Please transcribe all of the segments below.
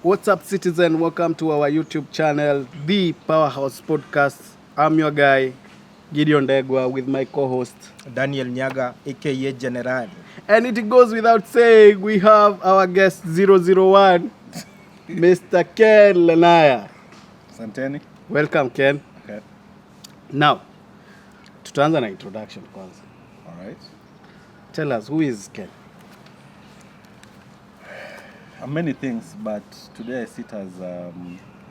What's up, citizen? Welcome to our YouTube channel, The Powerhouse Podcast. I'm your guy, Gideon Degwa, with my co-host, Daniel Nyaga, aka General. And it goes without saying, we have our guest 001, Mr. Ken Lenaya. Santeni. Welcome, Ken. Okay. Now, tutaanza na introduction kwanza. All right. Tell us, who is Ken? Many things, but today I sit as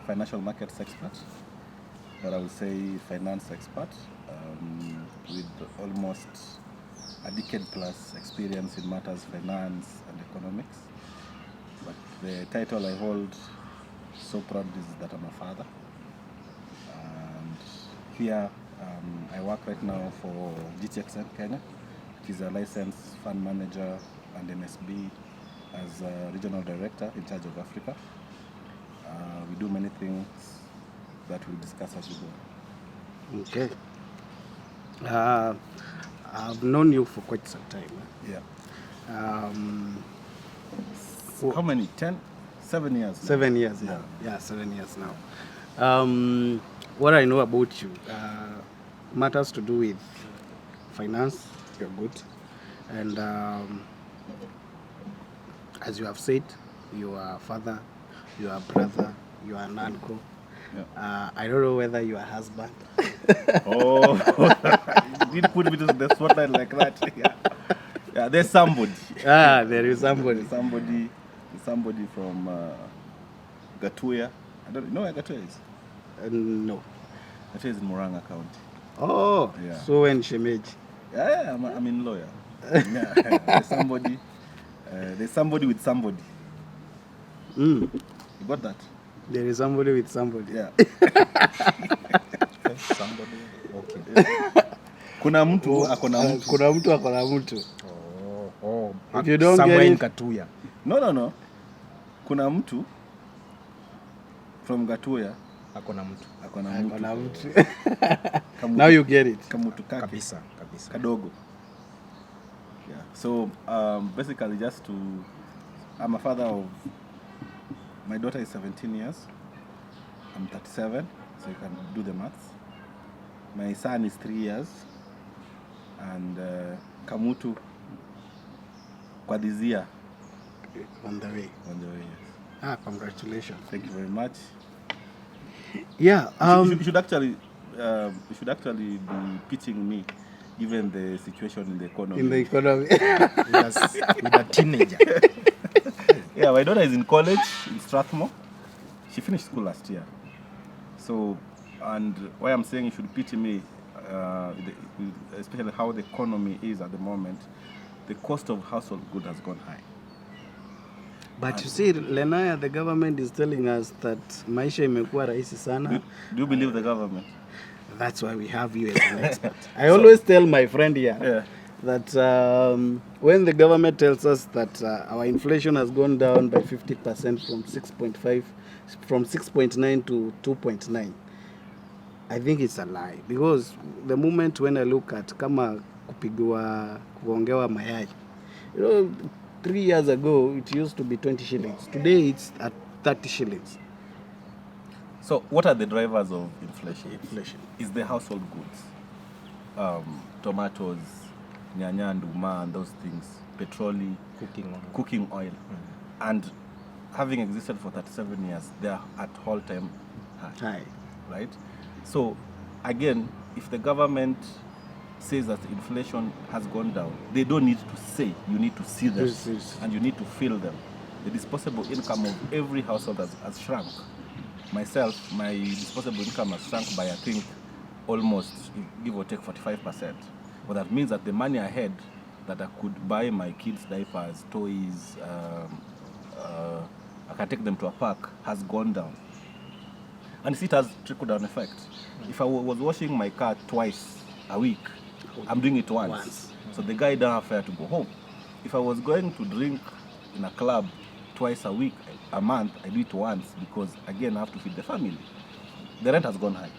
financial markets expert, or I would say finance expert, with almost a decade plus experience in matters finance and economics. But the title I hold so proud is that I'm a father. And here I work right now for GTXN Kenya, which is a licensed fund manager and MSB as a regional director in charge of Africa. We do many things that we'll discuss as we go. Okay. I've known you for quite some time. Yeah. How many? 7 years? 7 years now. Yeah, 7 years now. What I know about you matters to do with finance. You're good. And as you have said, you are a father, you are a brother, you are an uncle. Yeah. I don't know whether you are a husband. Oh, you did put me to the spotlight like that. Yeah, there's somebody. There is somebody. Somebody from Gatuya. I don't know where Gatuya is. No. Gatuya is in Murang'a County. Oh, yeah. So in Shemeji. Yeah, I'm in lawyer. Yeah, there's somebody. There's somebody with somebody. You got that? There is somebody with somebody. Yeah. Somebody. Okay. Kuna mtu akona mtu. Kuna mtu akona mtu. Oh. If you don't somewhere get in it, Katuya. No. Kuna mtu from Gatuya Akona mtu. Akona mtu. Now you get it. Kamutu kake. Kabisa. Kadogo. Yeah. So basically I'm a father of, my daughter is 17 years. I'm 37, so you can do the maths. My son is 3 years. And Kamutu kwa this year. On the way. Yes. Congratulations. Thank you very much. Yeah. You should actually be pitching me, given the situation in the economy. With a teenager. Yeah, my daughter is in college in Strathmore. She finished school last year. So, and why I'm saying you should pity me, especially how the economy is at the moment, the cost of household goods has gone high. But you see, Lenaya, the government is telling us that maisha imekuwa rahisi sana. Do you believe the government? That's why we have you as an expert. I always tell my friend here that when the government tells us that our inflation has gone down by 50% from 6.9 to 2.9, I think it's a lie. Because the moment when I look at kama kuongewa mayai, 3 years ago it used to be 20 shillings. Today it's at 30 shillings. So what are the drivers of inflation? Is the household goods, tomatoes, nyanya, nduma, and those things, petrol, cooking oil. And having existed for 37 years, they are at all-time high, right? So again, if the government says that inflation has gone down, they don't need to say, you need to see them, and you need to feel them. The disposable income of every household has shrunk. Myself, my disposable income has shrunk by, I think, almost, give or take, 45%. But that means that the money I had that I could buy my kids diapers, toys, I can take them to a park, has gone down. And it has trickle-down effect. If I was washing my car twice a week, I'm doing it once. So the guy don't have fare to go home. If I was going to drink in a club twice a month, I do it once because, again, I have to feed the family. The rent has gone high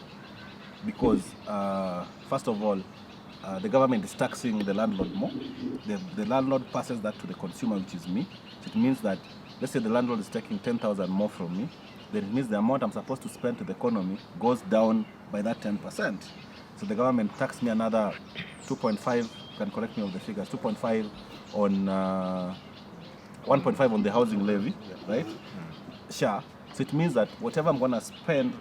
because, first of all, the government is taxing the landlord more. The landlord passes that to the consumer, which is me. So it means that let's say the landlord is taking 10,000 more from me, then it means the amount I'm supposed to spend to the economy goes down by that 10%. So the government taxed me another 2.5, you can correct me on the figures, 2.5 on 1.5 on the housing levy, right? Sure. So it means that whatever I'm going to spend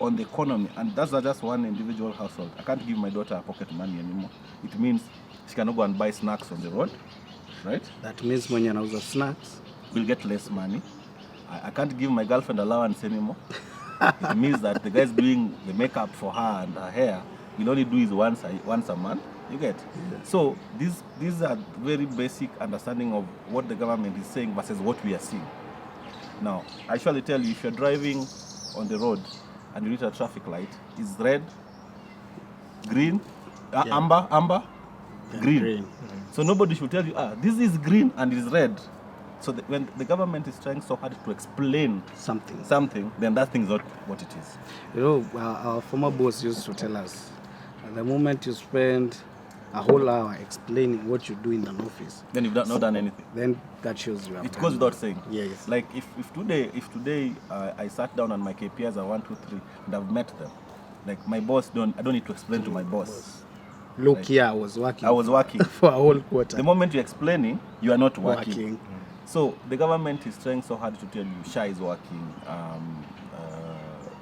on the economy, and that's not just one individual household. I can't give my daughter pocket money anymore. It means she cannot go and buy snacks on the road, right? That means when you're out snacks, Will get less money. I can't give my girlfriend allowance anymore. It means that the guy's doing the makeup for her and her hair will only do it once a month. You get? So these are very basic understanding of what the government is saying versus what we are seeing. Now, I surely tell you, if you're driving on the road and you reach a traffic light, it's red, green, amber, green. So nobody should tell you, this is green and it's red. So when the government is trying so hard to explain something, then that thing is not what it is. You know, our former boss used to tell us, the moment you spend a whole hour explaining what you do in an office, then you've not done anything. Then that shows you. It goes without saying. Yes. Like if today I sat down on my KPIs are 1, 2, 3, and I've met them. Like my boss, I don't need to explain to my boss. Look, like, here I was working for a whole quarter. The moment you're explaining, you are not working. So the government is trying so hard to tell you, SHA is working,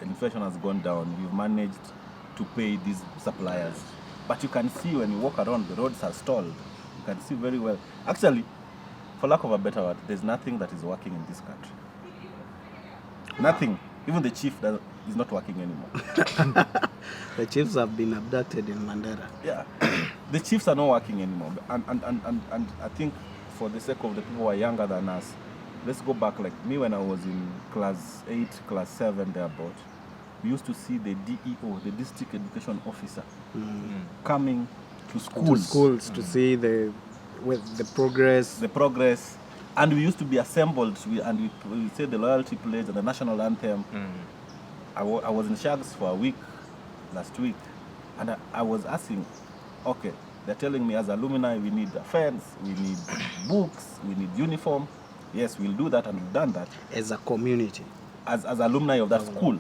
inflation has gone down, we've managed to pay these suppliers. But you can see when you walk around, the roads are stalled. You can see very well. Actually, for lack of a better word, there's nothing that is working in this country. Nothing. Even the chief is not working anymore. The chiefs have been abducted in Mandera. Yeah. The chiefs are not working anymore. And I think for the sake of the people who are younger than us, let's go back. Like me when I was in class 8, class 7, thereabout, we used to see the DEO, the district education officer, coming to schools. To see the progress. The progress. And we used to be assembled, and we say the loyalty pledge and the national anthem. I was in Shags for a week, last week, and I was asking, okay, they're telling me as alumni we need a fence, we need books, we need uniform. Yes, we'll do that, and we've done that. As a community. As alumni of that school.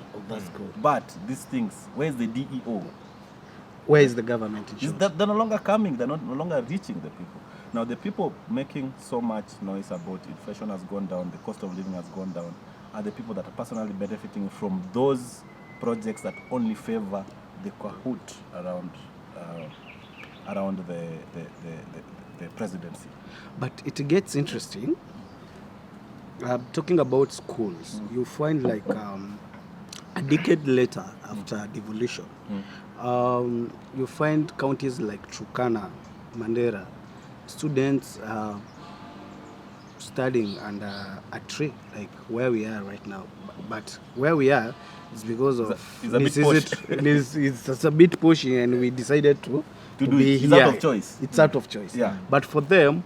But these things, where's the DEO? Where is the government? They're no longer coming, they're no longer reaching the people. Now the people making so much noise about inflation has gone down, the cost of living has gone down, are the people that are personally benefiting from those projects that only favor the Kahoot around the presidency. But it gets interesting. Talking about schools, you find like a decade later after devolution, you find counties like Turkana, Mandera, students studying under a tree, like where we are right now. But where we are is because of it's a bit pushy, and we decided to do be it. It's here. Out of choice. It's out of choice. Yeah. But for them,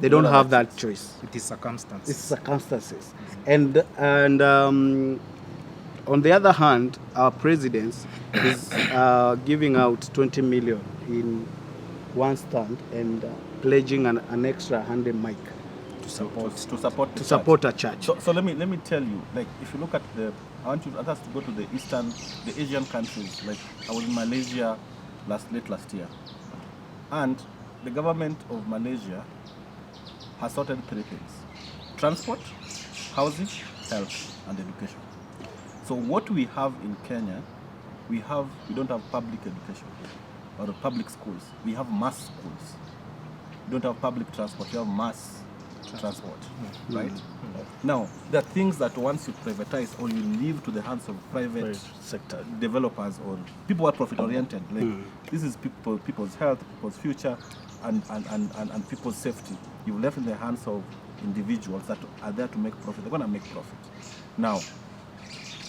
they don't have that choice. It is circumstances. It's circumstances. And on the other hand, our president is giving out 20 million in one stand and pledging an extra 100 mic to support a church. So let me tell you, like if you look at I want us to go to the Asian countries. Like I was in Malaysia late last year, and the government of Malaysia has sorted 3 things: transport, housing, health, and education. So what we have in Kenya, we don't have public education or public schools. We have mass schools. We don't have public transport. We have mass transport, right? Now, there are things that once you privatize or you leave to the hands of private sector developers or people who are profit-oriented, like this is people's health, people's future, and people's safety. You've left in the hands of individuals that are there to make profit. They're going to make profit. Now,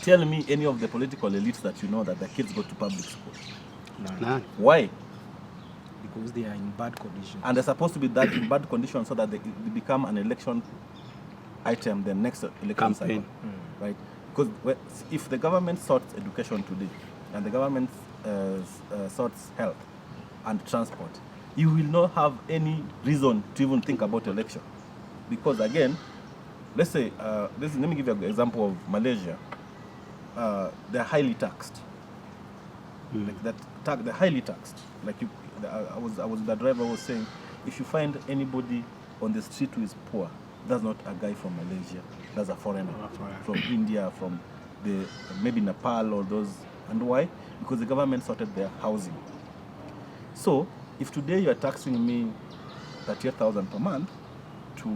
tell me any of the political elites that you know that their kids go to public school. None. Why? Because they are in bad condition. And they're supposed to be that in bad condition so that they become an election item the next election cycle. Right? Because if the government sorts education today and the government sorts health and transport, you will not have any reason to even think about election. Because again, let's say, let me give you an example of Malaysia. They're highly taxed. Like they're highly taxed. Like the driver was saying, if you find anybody on the street who is poor, that's not a guy from Malaysia. That's a foreigner from India, from maybe Nepal or those. And why? Because the government sorted their housing. So if today you are taxing me 38,000 per month to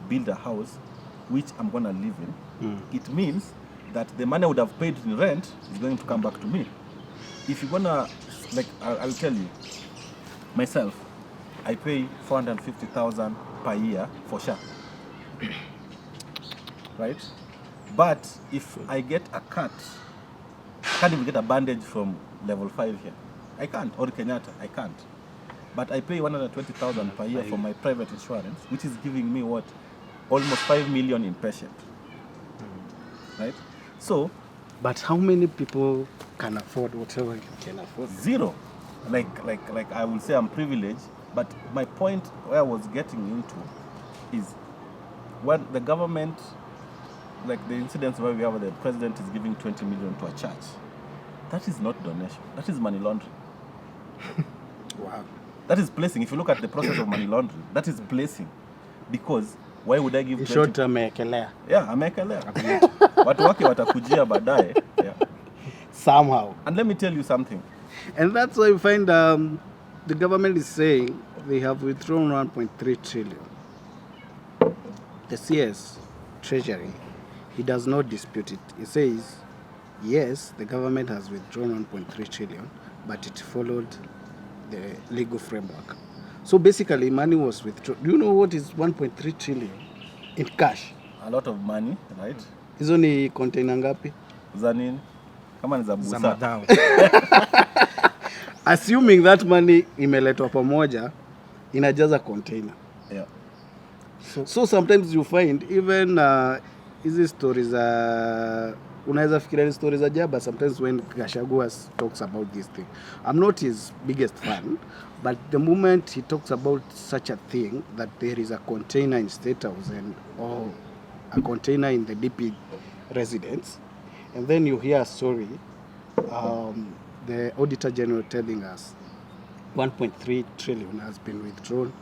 build a house which I'm gonna live in, it means that the money I would have paid in rent is going to come back to me. If you're gonna, like, I'll tell you, myself, I pay 450,000 per year for SHA, right? But if I get a cut, I can't even get a bandage from level 5 here. I can't, or Kenyatta, I can't. But I pay 120,000 per year for my private insurance, which is giving me what? Almost 5 million in patient, right? So, but how many people can afford whatever you can afford? Zero. Like I will say I'm privileged, but my point where I was getting into is when the government, like the incidents where we have the president is giving 20 million to a church, that is not donation. That is money laundering. Wow. That is placing. If you look at the process of money laundering, that is placing. Because why would I give 20? Short amekelea. Yeah, amekelea. Watu wake watakujia baadaye. Yeah. Somehow. And let me tell you something. And that's why you find the government is saying they have withdrawn 1.3 trillion. The CS, Treasury, he does not dispute it. He says, yes, the government has withdrawn 1.3 trillion, but it followed the legal framework. So basically, money was withdrawn. Do you know what is 1.3 trillion in cash? A lot of money, right? Hizo ni container ngapi? Za nini? Kama ni za busa. Assuming that money imeletwa pamoja, inajaza container. Yeah. So sometimes you find even hizi stories unaweza fikiria stories za jaba sometimes when Gachagua talks about this thing. I'm not his biggest fan, but the moment he talks about such a thing that there is a container in State House or a container in the DP residence, and then you hear a story, the Auditor General telling us 1.3 trillion has been withdrawn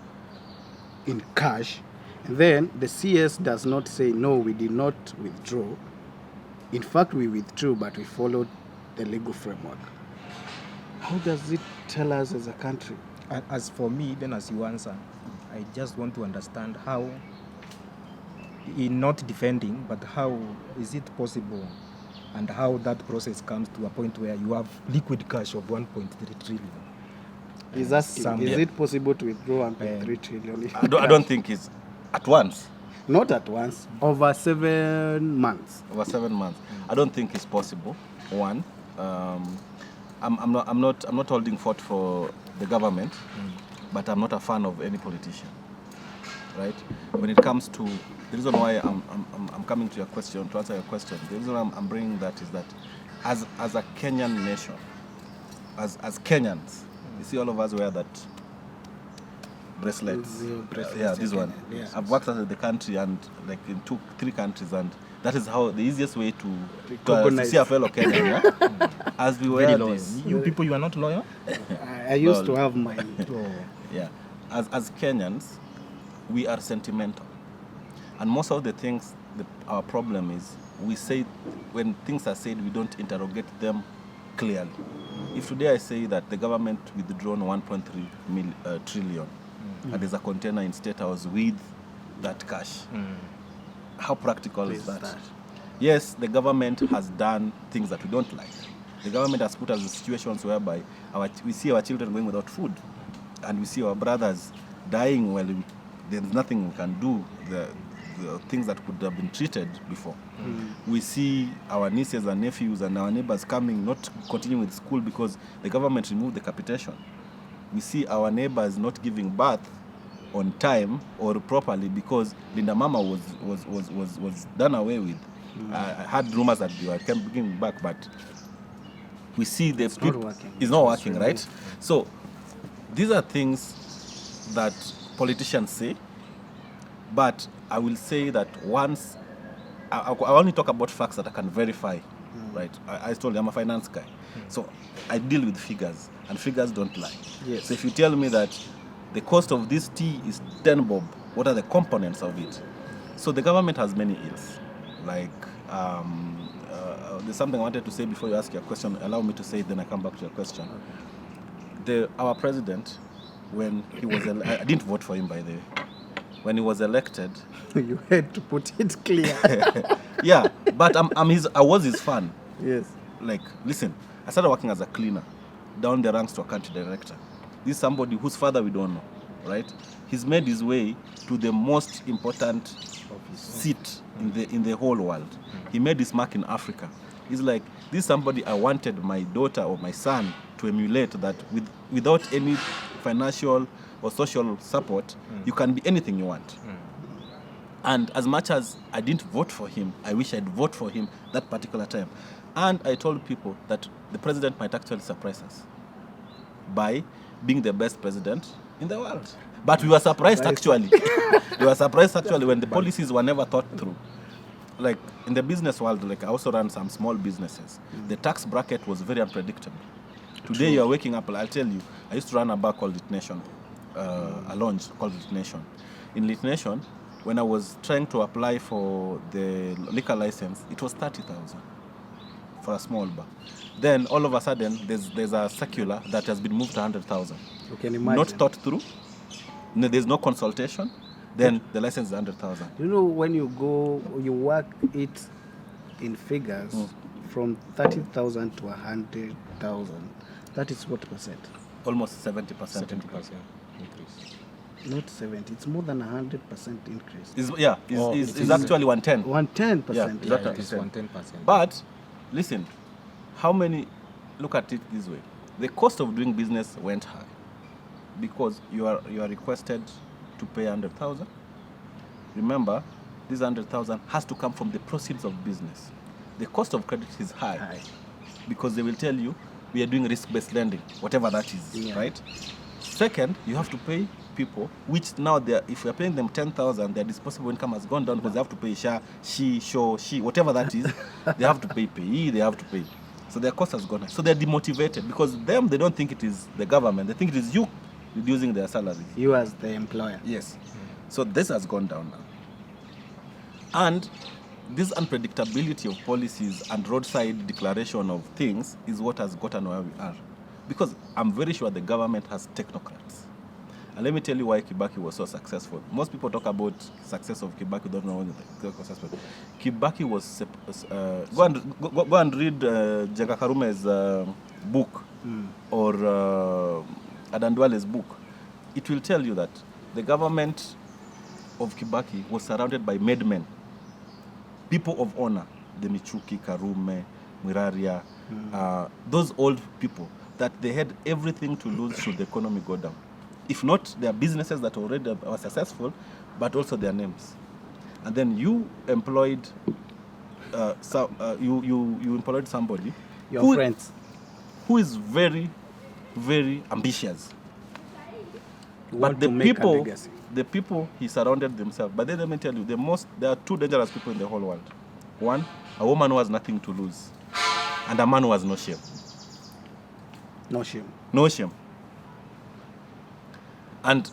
in cash, and then the CS does not say, no, we did not withdraw. In fact, we withdrew, but we followed the legal framework. How does it tell us as a country? As for me, even as you answer, I just want to understand how, in not defending, but how is it possible and how that process comes to a point where you have liquid cash of 1.3 trillion. He's asking, is it possible to withdraw 1.3 trillion? I don't think it's at once. Not at once, over 7 months. Over 7 months. I don't think it's possible. One, I'm not holding forth for the government, but I'm not a fan of any politician. Right? When it comes to the reason why I'm coming to your question, to answer your question, the reason I'm bringing that is that as a Kenyan nation, as Kenyans, you see all of us wear that bracelets. Yeah, this one. Yes. I've worked outside the country and like in 2-3 countries, and that is how the easiest way to see a fellow Kenyan. Yeah? As we wear this. You people, you are not loyal? I used to have mine. Yeah. As Kenyans, we are sentimental. And most of the things, our problem is we say, when things are said, we don't interrogate them clearly. If today I say that the government withdrawn 1.3 trillion, and there's a container in State House with that cash, how practical is that? Yes, the government has done things that we don't like. The government has put us in situations whereby we see our children going without food, and we see our brothers dying while there's nothing we can do. The things that could have been treated before. We see our nieces and nephews and our neighbors coming, not continuing with school because the government removed the capitation. We see our neighbors not giving birth on time or properly because Linda Mama was done away with. I had rumors that they were giving back, but we see it's not working, right? So these are things that politicians say, But I will say that once, I only talk about facts that I can verify, right? I told you I'm a finance guy. So I deal with figures, and figures don't lie. Yes. So if you tell me that the cost of this tea is 10 bob, what are the components of it? So the government has many ills. Like, there's something I wanted to say before you ask your question. Allow me to say it, then I come back to your question. Our president, when he was, I didn't vote for him, by the way. When he was elected, You had to put it clear. yeah, but I was his fan. Yes. Like, listen, I started working as a cleaner, down the ranks to a country director. This is somebody whose father we don't know, right? He's made his way to the most important seat in the whole world. He made his mark in Africa. He's like, this is somebody I wanted my daughter or my son to emulate, that without any financial or social support, you can be anything you want. And as much as I didn't vote for him, I wish I'd vote for him that particular time. And I told people that the president might actually surprise us by being the best president in the world. But we were surprised actually. We were surprised actually when the policies were never thought through. Like in the business world, like I also ran some small businesses. The tax bracket was very unpredictable. Today you are waking up, I'll tell you, I used to run a bar called Lit Nation, a lounge called Lit Nation. In Lit Nation, when I was trying to apply for the liquor license, it was 30,000 for a small bar. Then all of a sudden, there's a circular that has been moved to 100,000. You can imagine. Not thought through. No, there's no consultation. Then the license is 100,000. You know, when you work it in figures from 30,000 to 100,000. That is what percent? Almost 70%. 70% increase. Not 70. It's more than 100% increase. It's actually 110. 110%. Yeah, Yeah, it is 110%. But listen, look at it this way. The cost of doing business went high because you are requested to pay 100,000. Remember, this 100,000 has to come from the proceeds of business. The cost of credit is high. Because they will tell you we are doing risk-based lending, whatever that is, right? Second, you have to pay people, which now if we are paying them 10,000, their disposable income has gone down because they have to pay she, whatever that is. They have to pay payee, they have to pay. So their cost has gone up. So they're demotivated because they don't think it is the government. They think it is you reducing their salaries. You as the employer. Yes. So this has gone down now. And this unpredictability of policies and roadside declaration of things is what has gotten where we are. Because I'm very sure the government has technocrats. And let me tell you why Kibaki was so successful. Most people talk about success of Kibaki, don't know when the successful. Kibaki was go and read Jenga Karume's book or Adandwale's book. It will tell you that the government of Kibaki was surrounded by made men, people of honor, the Michuki, Karume, Miraria, those old people, that they had everything to lose should the economy go down. If not their businesses that already were successful, but also their names. And then you employed, you employed somebody, Your friends, who is very, very ambitious. you But want to make a legacy. the people he surrounded themselves. But then let me tell you, there are two dangerous people in the whole world. One, a woman who has nothing to lose, and a man who has no shame. No shame. No shame. And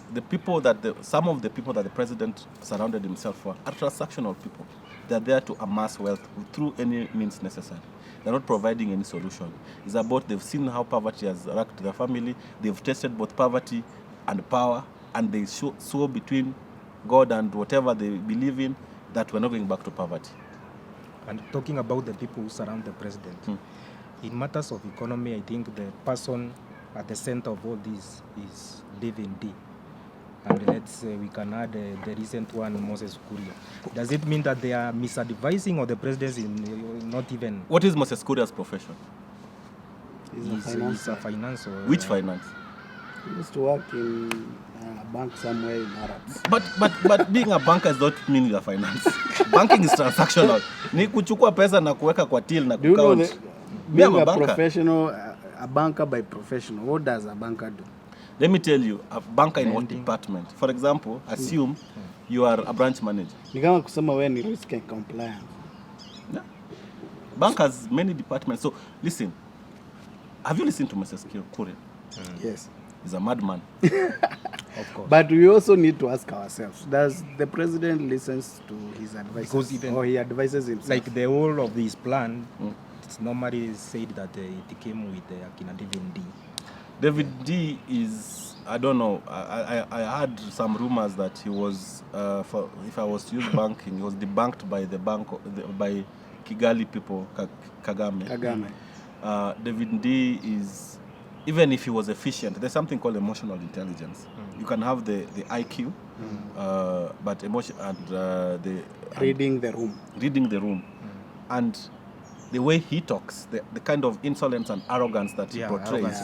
some of the people that the president surrounded himself with are transactional people. They're there to amass wealth through any means necessary. They're not providing any solution. It's about they've seen how poverty has racked their family. They've tested both poverty and power, and they saw between God and whatever they believe in that we're not going back to poverty. And talking about the people who surround the president, in matters of economy, I think the person at the center of all this is David D. And let's say we can add the recent one, Moses Kuria. Does it mean that they are misadvising, or the president is not even? What is Moses Kuria's profession? He's a financier. Which finance? He used to work in a bank somewhere in Arabs. But being a banker does not mean you're finance. Banking is transactional. Ni kuchukua pesa na kuweka kwa till na Do you know count. being a professional, a banker by professional, what does a banker do? Let me tell you, a banker in what department? For example, assume you are a branch manager. Ni kama kusema wewe ni risk and compliance. Yeah. Bank has many departments. So listen, have you listened to Mr. Kure? Yes. He's a madman. Of course. But we also need to ask ourselves, does the president listens to his advice, Because even- or he advises himself? Like the whole of this plan, it's normally said that it came with Akina David D. David D is, I don't know, I heard some rumors that he was, if I was to use banking, he was debunked by the bank, by Kigali people, Kagame. David D is, even if he was efficient, there's something called emotional intelligence. You can have the IQ, but emotion and the reading the room, and the way he talks, the kind of insolence and arrogance that he portrays,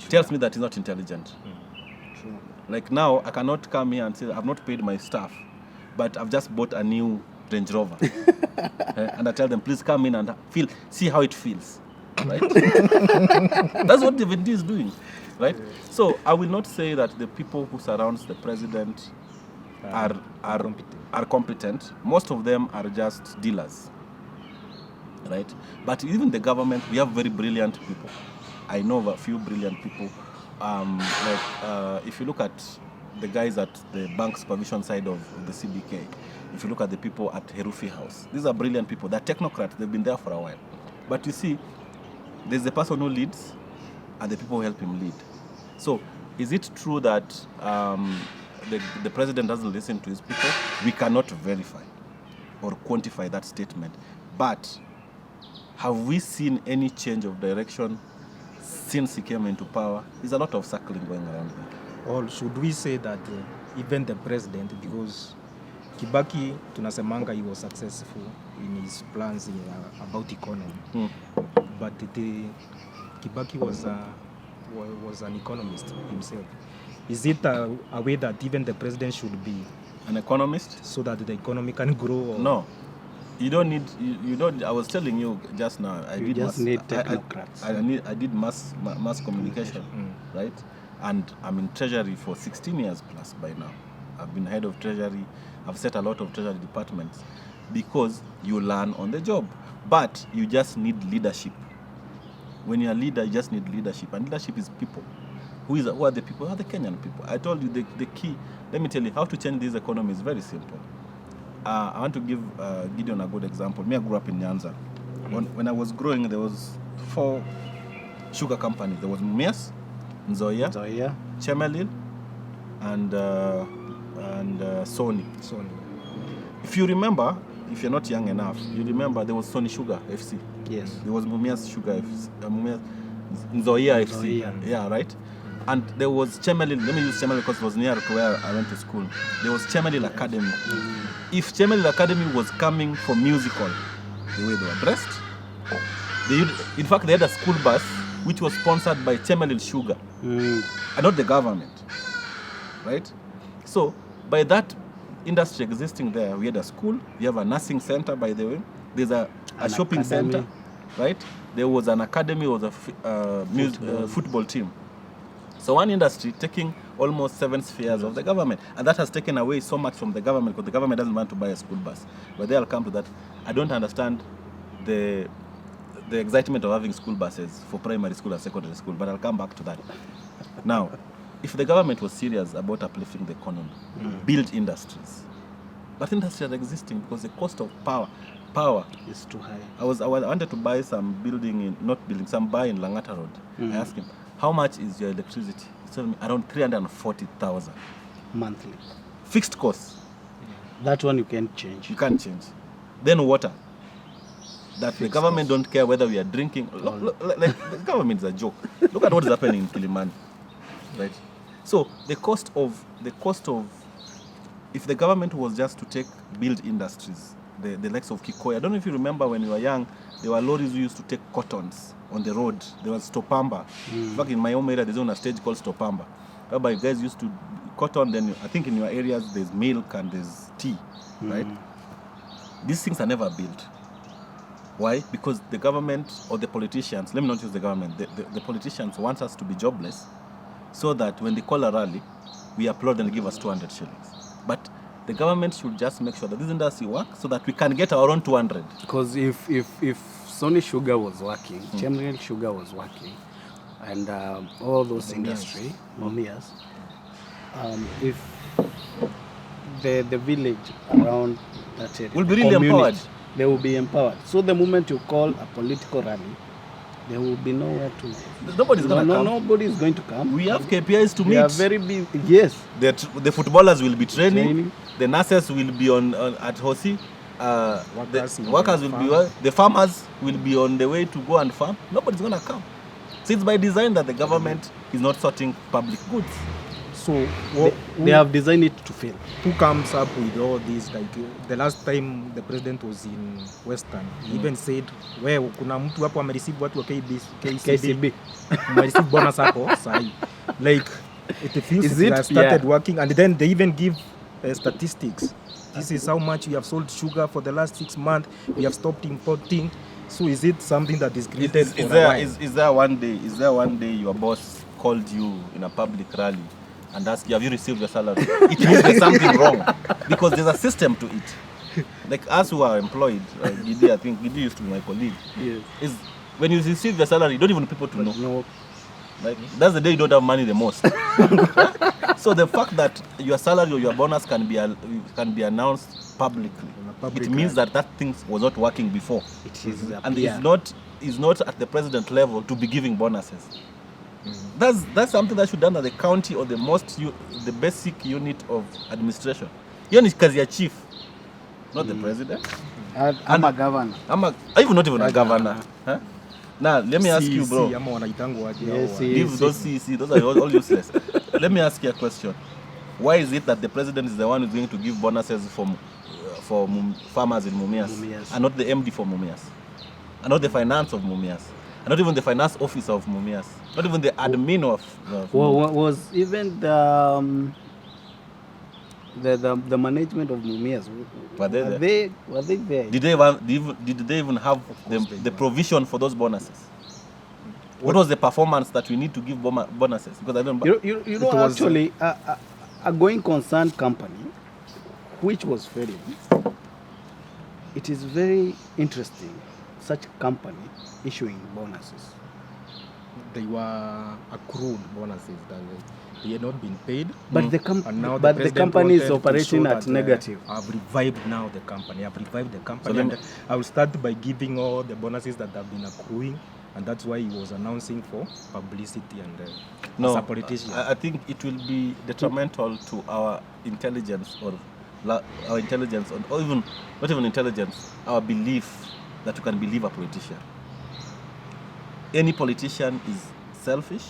tells me that he's not intelligent. True. Like now, I cannot come here and say I've not paid my staff, but I've just bought a new Range Rover, and I tell them, please come in and see how it feels. Right? That's what David D is doing, right? So I will not say that the people who surrounds the president are competent. Most of them are just dealers, right? But even the government, we have very brilliant people. I know of a few brilliant people. If you look at the guys at the bank supervision side of the CBK, if you look at the people at Herufi House, these are brilliant people. They're technocrats. They've been there for a while. But you see, there's the person who leads and the people who help him lead. So is it true that the president doesn't listen to his people? We cannot verify or quantify that statement. But have we seen any change of direction since he came into power? There's a lot of circling going around here. Or should we say that even the president, because Kibaki, tunasemanga, he was successful in his plans about economy. But Kibaki was an economist himself. Is it a way that even the president should be an economist so that the economy can grow? Or? No, you don't need. You don't. I was telling you just now. I need technocrats. I did mass communication, right? And I'm in treasury for 16 years plus by now. I've been head of treasury. I've set a lot of treasury departments because you learn on the job. But you just need leadership. When you're a leader, you just need leadership. And leadership is people. Who are the people? Who are the Kenyan people? I told you the key. Let me tell you, how to change this economy is very simple. I want to give Gideon a good example. Me, I grew up in Nyanza. When I was growing, there was 4 sugar companies. There was Mumias, Nzoia, Chemelil, and Sony. If you remember, if you're not young enough, you remember there was Sony Sugar FC. Yes. There was Mumias Sugar FC, Nzoia FC. Yeah, right? And there was Chemelil. Let me use Chemelil because it was near to where I went to school. There was Chemelil Academy. If Chemelil Academy was coming for musical, the way they were dressed, in fact, they had a school bus which was sponsored by Chemelil Sugar, and not the government, right? So, by that industry existing there, we had a school, we have a nursing center, by the way, there's a shopping academy. center, right? There was an academy, was a football team. So one industry taking almost 7 spheres of the government, and that has taken away so much from the government because the government doesn't want to buy a school bus. But they'll come to that. I don't understand the excitement of having school buses for primary school and secondary school, but I'll come back to that. Now, if the government was serious about uplifting the economy, build industries. But industries are existing because the cost of power is too high. I wanted to buy some some buy in Langata Road. I asked him, how much is your electricity? He told me around 340,000 monthly. Fixed costs. That one you can't change. You can't change. Then water. That the government don't care whether we are drinking. Look, like the government is a joke. Look at what is happening in Kilimani, right? So the cost of if the government was just to build industries, the likes of Kikoy. I don't know if you remember when you were young, there were lorries who used to take cottons on the road. There was Stopamba. Back in my home area, there's a stage called Stopamba, whereby you guys used to cotton. Then I think in your areas there's milk and there's tea, right? These things are never built. Why? Because the government or the politicians, let me not use the government, the politicians want us to be jobless so that when they call a rally, we applaud and give us 200 shillings. But the government should just make sure that this industry works so that we can get our own 200. Because if Sony Sugar was working, Chemreal Sugar was working, and all those industry, Mumias, if the village around that area will be really community, empowered. They will be empowered. So the moment you call a political rally, there will be nowhere to. Nobody's going to come. Nobody is going to come. We have KPIs to meet. We are very big. Yes. The footballers will be training. The nurses will be on at Hosi. The workers will be the farmers will be on the way to go and farm. Nobody's going to come. So it's by design that the government is not sorting public goods. So they have designed it to fail. Who comes up with all this? Like the last time the president was in Western, he even said, "Well, kuna mtu hapo amereceive watu wa KCB, amereceive bonus hapo sahi." Like it feels they have started working, and then they even give statistics. This is how much we have sold sugar for the last 6 months. We have stopped importing. So is it something that is created? Is there one day your boss called you in a public rally and asked you, have you received your salary? It means there's something wrong, because there's a system to it. Like us who are employed, Gidi, I think Gidi used to be my colleague. Yes. Is when you receive your salary, you don't even want people to know. No. Like, that's the day you don't have money the most. So the fact that your salary or your bonus can be announced publicly, it means that thing was not working before. It is, and it's not at the president level to be giving bonuses. That's something that should be done at the county or the basic unit of administration. Hiyo ni kazi ya chief, not the president. I'm a governor. I'm not even a governor. Huh? Now, let me ask you, bro. Leave those CEC, those are all useless. Let me ask you a question. Why is it that the president is the one who's going to give bonuses for farmers in Mumias, and not the MD for Mumias, and not the finance of Mumias, and not even the finance officer of Mumias, not even the admin of was even the management of Mumias? Were they there? Did they even have the provision for those bonuses? What was the performance that we need to give bonuses? Because I don't. You know, actually, a going concern company, which was failing. It is very interesting, such company issuing bonuses. They were accrued bonuses that they had not been paid. But the company is operating at negative. I've revived now the company. So and I will start by giving all the bonuses that have been accruing, and that's why he was announcing for publicity and as a politician. I think it will be detrimental to our intelligence or even not even intelligence, our belief that you can believe a politician. Any politician is selfish,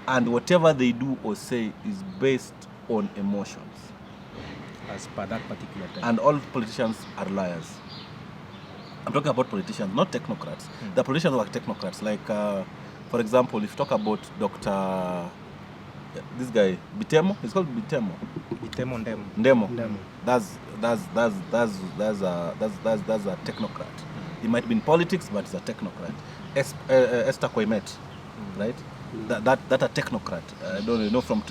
and whatever they do or say is based on emotions. As per that particular time. And all politicians are liars. I'm talking about politicians, not technocrats. The politicians are technocrats. Like, for example, if you talk about Dr. This guy, Bitemo, he's called Bitemo. Bitemo Ndemo. That's a technocrat. He might be in politics, but he's a technocrat. Esther Koimet, right? That a technocrat. I don't know from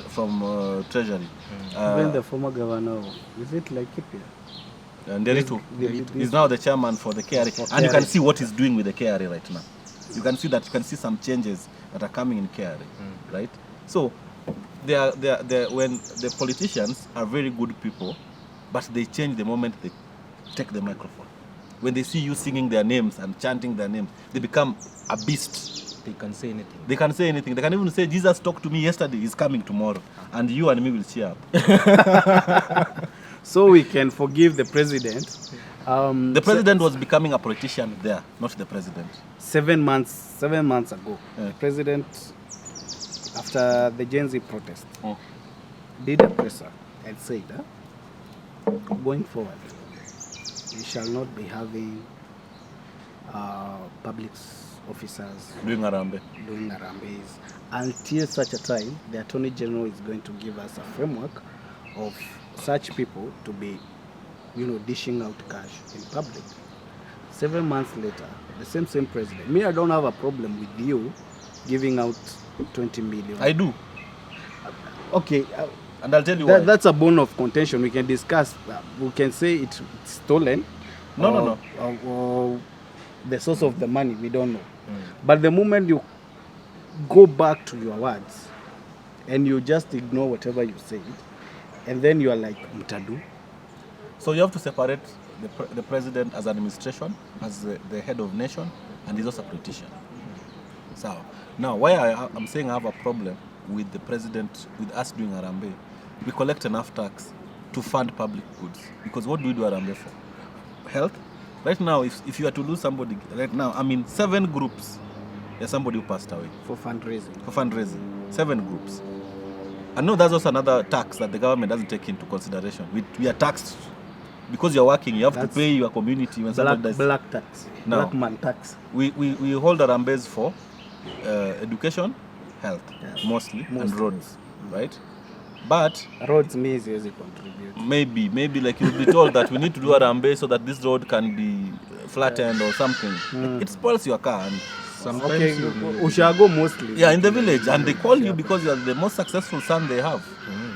Treasury. Even the former governor, is it like Kipia? And he's now the chairman for the KRA. And you can see what he's doing with the KRA right now. You can see some changes that are coming in KRA, right? So when the politicians are very good people, but they change the moment they take the microphone. When they see you singing their names and chanting their names, they become a beast. They can say anything. They can even say, Jesus talked to me yesterday, he's coming tomorrow. And you and me will cheer up. So we can forgive the president. The president was becoming a politician there, not the president. 7 months ago, the president, after the Gen Z protest, did a presser and said, going forward, we shall not be having public officers doing arambes until such a time the Attorney General is going to give us a framework of such people to be, dishing out cash in public. 7 months later, the same president. Me, I don't have a problem with you giving out 20 million. I do. Okay, And I'll tell you why. That's a bone of contention. We can discuss. We can say it's stolen. No. Or the source of the money, we don't know. But the moment you go back to your words and you just ignore whatever you said, and then you are like, mtadu. So you have to separate the president as administration, as the head of nation, and he's also a politician. So now, why I'm saying I have a problem with the president, with us doing Harambee, we collect enough tax to fund public goods. Because what do we do Harambee for? Health. Right now, if you are to lose somebody, right now, I mean, 7 groups, there's somebody who passed away. For fundraising. 7 groups. I know that's also another tax that the government doesn't take into consideration. We are taxed because you're working, you have to pay your community when somebody dies. Black tax. No. Black man tax. We hold Harambees for education, health, mostly, and roads, right? But roads means you contribute. Maybe like you'll be told that we need to do Harambee so that this road can be flattened or something. It spoils your car. And Sometimes Ushago mostly. yeah, in the village, and they call you because you are the most successful son they have.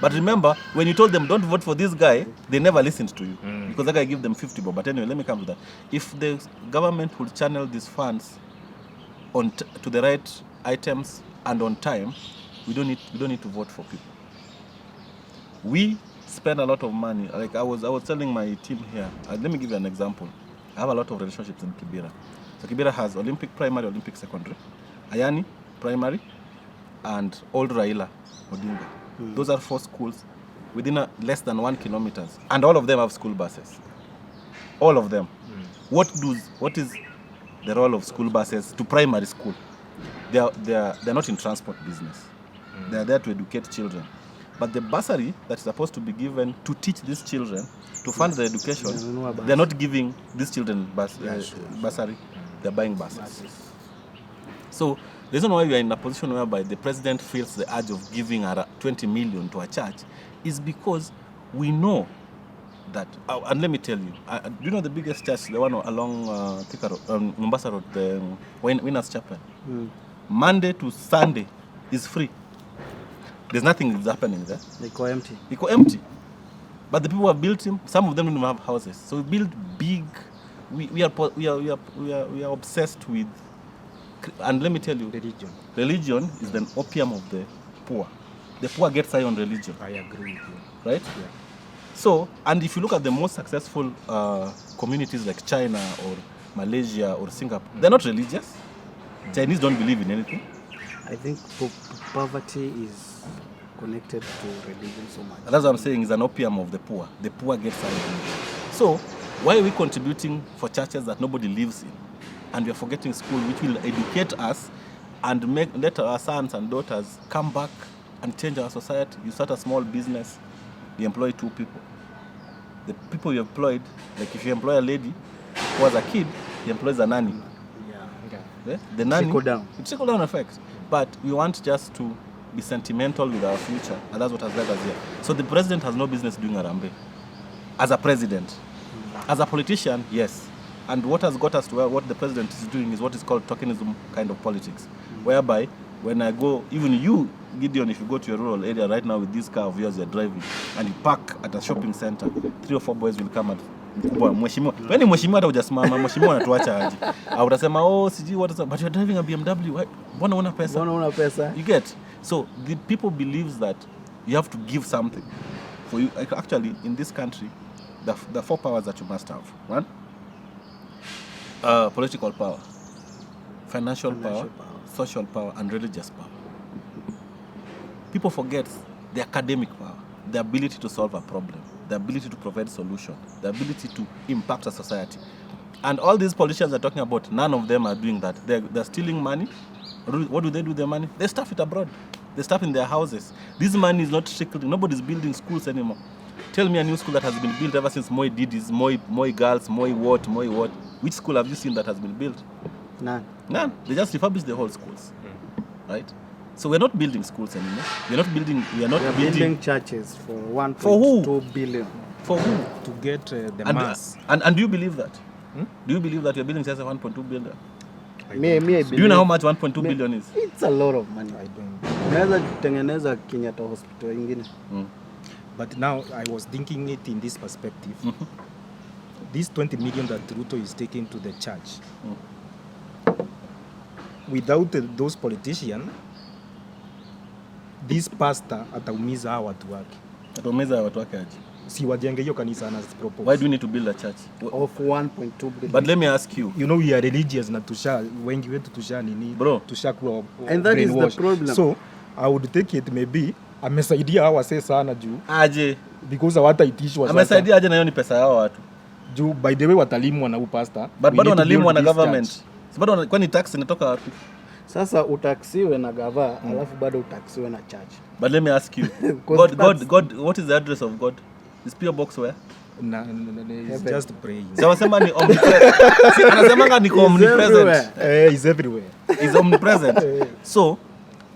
But remember, when you told them don't vote for this guy, they never listened to you because that guy gave them 50 bob. But anyway, let me come to that. If the government would channel these funds to the right items and on time, we don't need to vote for people. We spend a lot of money. Like I was telling my team here. Let me give you an example. I have a lot of relationships in Kibera. So Kibera has Olympic primary, Olympic secondary, Ayani primary, and Old Raila Odinga. Those are 4 schools within less than 1 kilometer, and all of them have school buses. All of them. What is the role of school buses to primary school? They're not in transport business. They are there to educate children. But the bursary that is supposed to be given to teach these children, to fund their education, they're not giving these children bursary. They're buying buses. So the reason why we are in a position whereby the president feels the urge of giving 20 million to a church is because we know that, and let me tell you, do you know the biggest church, the one along Thika Road, Mombasa Road, the Winners Chapel? Monday to Sunday is free. There's nothing that's happening there. They go empty. They go empty. But the people who have built him, some of them don't have houses. So we build big. We are obsessed with, and let me tell you, religion is the opium of the poor. The poor gets high on religion. I agree with you. Right? Yeah. So, and if you look at the most successful communities like China or Malaysia or Singapore, they're not religious. Chinese don't believe in anything. I think poverty is connected to religion so much. That's what I'm saying, is an opium of the poor. The poor gets high on religion. So, why are we contributing for churches that nobody lives in? And we are forgetting school, which will educate us and let our sons and daughters come back and change our society. You start a small business, you employ 2 people. The people you employed, like if you employ a lady who was a kid, he employs a nanny. Yeah? The nanny, it's trickle down effect. But we want just to be sentimental with our future, and that's what has led us here. So the president has no business doing Harambee. As a president. As a politician, yes. And what has got us to where what the president is doing is what is called tokenism kind of politics. Whereby, when I go, even you, Gideon, if you go to your rural area right now with this car of yours you're driving, and you park at a shopping center, 3 or 4 boys will come at mheshimiwa. When mheshimiwa hata hujasimama, mheshimiwa anatuacha aje. Au utasema, oh, siji what is that? But you're driving a BMW. Mbona una pesa? You get? So the people believes that you have to give something. For you, actually, in this country, the 4 powers that you must have. 1, political power, financial power, social power, and religious power. People forget the academic power, the ability to solve a problem, the ability to provide solution, the ability to impact a society. And all these politicians are talking about, none of them are doing that. They're stealing money. What do they do with their money? They stuff it abroad. They stuff in their houses. This money is not trickling. Nobody's building schools anymore. Tell me a new school that has been built ever since Moi did his Moi Girls, Moi what. Which school have you seen that has been built? None. They just refurbished the whole schools. Right? So we're not building schools anymore. We are building churches for 1.2 billion. For who? To get the mass. And do you believe that? Do you believe that you're building churches for 1.2 billion? Me, I believe. Do you know how much 1.2 billion is? It's a lot of money. I don't. Unaweza kutengeneza Kenyatta hospital ingine. But now I was thinking it in this perspective. This 20 million that Ruto is taking to the church, without those politicians, this pastor ataumiza hawa watu wake. Ataumiza watu wake aje? Si wajenge hiyo kanisa na propose. Why do we need to build a church? Of 1.2 billion. But let me ask you. You know we are religious na wengi wetu tusha nini? Bro. Tushakuwa and that is the problem. So I would take it maybe amesaidia hawa wase sana juu. Aje. Because hawataitishwa sasa. Amesaidia aje na hiyo ni pesa yao watu. Juu by the way watalimwa na pastor. But bado wanalimwa na government. Si bado kwani tax inatoka wapi? Sasa utaksiwe na gava alafu bado utaksiwe na church. But let me ask you. God, what is the address of God? Is PO box where? It's just praying. So wasema ni omnipresent. Anasemanga ni omnipresent. He's everywhere. He's omnipresent. So,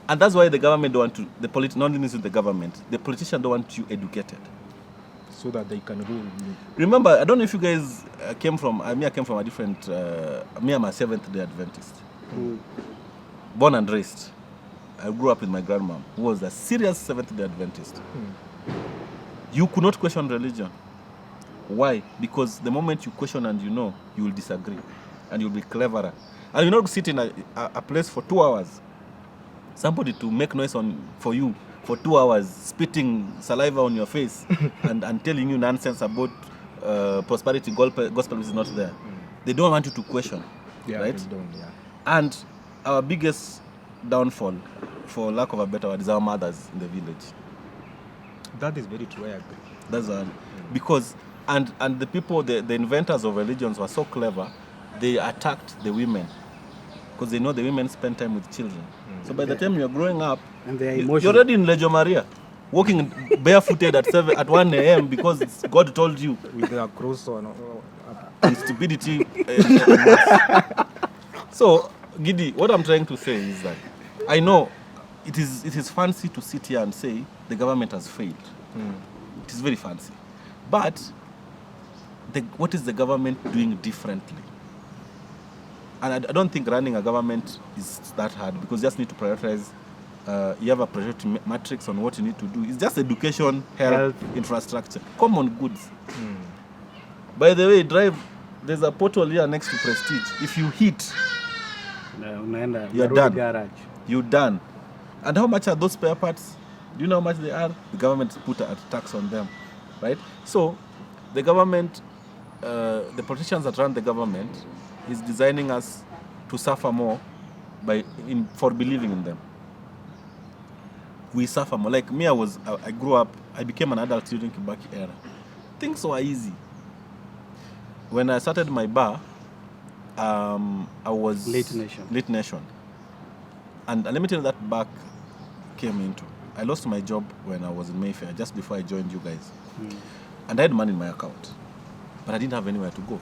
and that's why the government don't want to, not only the government, the politicians don't want you educated. So that they can rule. Remember, I don't know if you guys came from, I came from a different, me I'm a Seventh-day Adventist. Born and raised. I grew up with my grandma, who was a serious Seventh-day Adventist. You could not question religion. Why? Because the moment you question and you know, you will disagree. And you'll be cleverer. And you not sit in a place for 2 hours. Somebody to make noise for you for 2 hours, spitting saliva on your face and telling you nonsense about prosperity gospel is not there. They don't want you to question. Right? They don't, yeah. And our biggest downfall, for lack of a better word, is our mothers in the village. That is very true, I agree. That's because and the people, the inventors of religions were so clever, they attacked the women because they know the women spend time with children. So by the time you're growing up, and you're already in Legio Maria, walking barefooted at 1 a.m. because God told you. With a cross on. And stupidity. So, Gidi, what I'm trying to say is that I know it is fancy to sit here and say the government has failed. It is very fancy. But what is the government doing differently? And I don't think running a government is that hard because you just need to prioritize. You have a priority matrix on what you need to do. It's just education, health, infrastructure, common goods. By the way, there's a portal here next to Prestige. If you hit, you're done. Garage. You're done. And how much are those spare parts? Do you know how much they are? The government put a tax on them, right? So the government, the politicians that run the government is designing us to suffer more for believing in them. We suffer more. Like me, I grew up, I became an adult during Kibaki era. Things were easy. When I started my bar, I was Late Nation. And let me tell you that back came into. I lost my job when I was in Mayfair, just before I joined you guys. And I had money in my account, but I didn't have anywhere to go.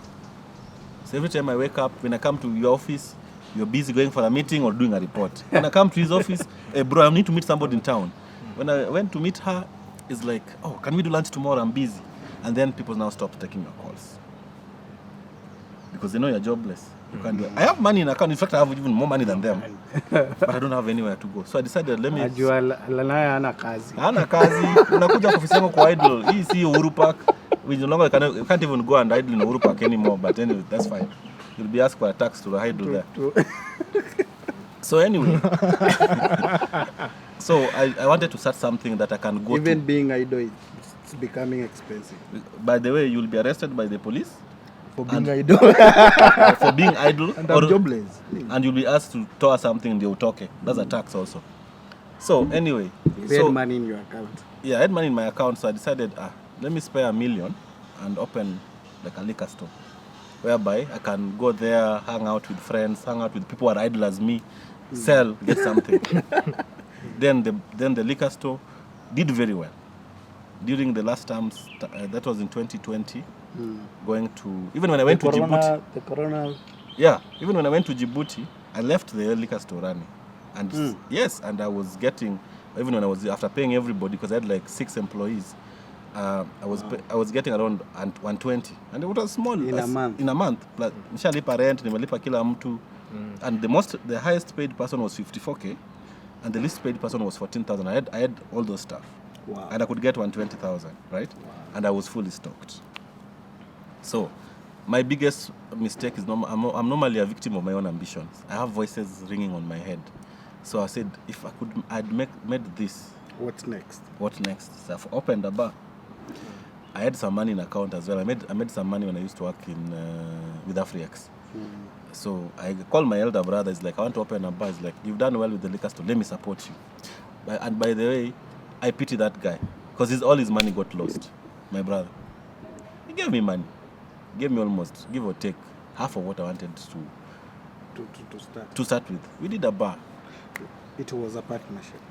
So every time I wake up, when I come to your office, you're busy going for a meeting or doing a report. When I come to his office, hey bro, I need to meet somebody in town. When I went to meet her, it's like, oh, can we do lunch tomorrow? I'm busy. And then people now stop taking your calls. Because they know you're jobless. You can't do it. I have money in account. In fact, I have even more money than them. But I don't have anywhere to go. So I decided, let me... Hana kazi. Unakuja ofisi yangu kwa idle. Hii si Uhuru Park. We no longer you can't even go and idle in Uhuru Park anymore. But anyway, that's fine. You'll be asked for a tax to idle there. So anyway. So I wanted to start something that I can go Even to. being idle, it's becoming expensive. By the way, you'll be arrested by the police. For being idle. For being idle. And I'm jobless. And you'll be asked to tour something in the Utoke. That's a tax also. So anyway. You had money in your account. Yeah, I had money in my account, so I decided, let me spare $1 million and open like a liquor store. Whereby I can go there, hang out with friends, hang out with people who are idle as me, sell, get something. Then the liquor store did very well. During the last terms, that was in 2020, going to... Even when I went to Djibouti... The corona... Yeah, even when I went to Djibouti, I left the liquor store running. And yes, and I was getting... Even when I was... After paying everybody, because I had like 6 employees, I was getting around 120. And it was small. In a month. In a month. Like, nishalipa rent, nimelipa kila mtu. And the highest paid person was 54K. And the least paid person was 14,000. I had all those stuff. Wow. And I could get 120,000, right? Wow. And I was fully stocked. So my biggest mistake is I'm normally a victim of my own ambitions. I have voices ringing on my head. So I said, if I could, I'd made this. What's next? What next? So I've opened a bar. I had some money in account as well. I made some money when I used to work with Afriex. So I called my elder brother. He's like, I want to open a bar. He's like, you've done well with the liquor store. Let me support you. And by the way, I pity that guy because all his money got lost. My brother. He gave me money. He gave me almost, give or take, half of what I wanted to start with. We did a bar. It was a partnership.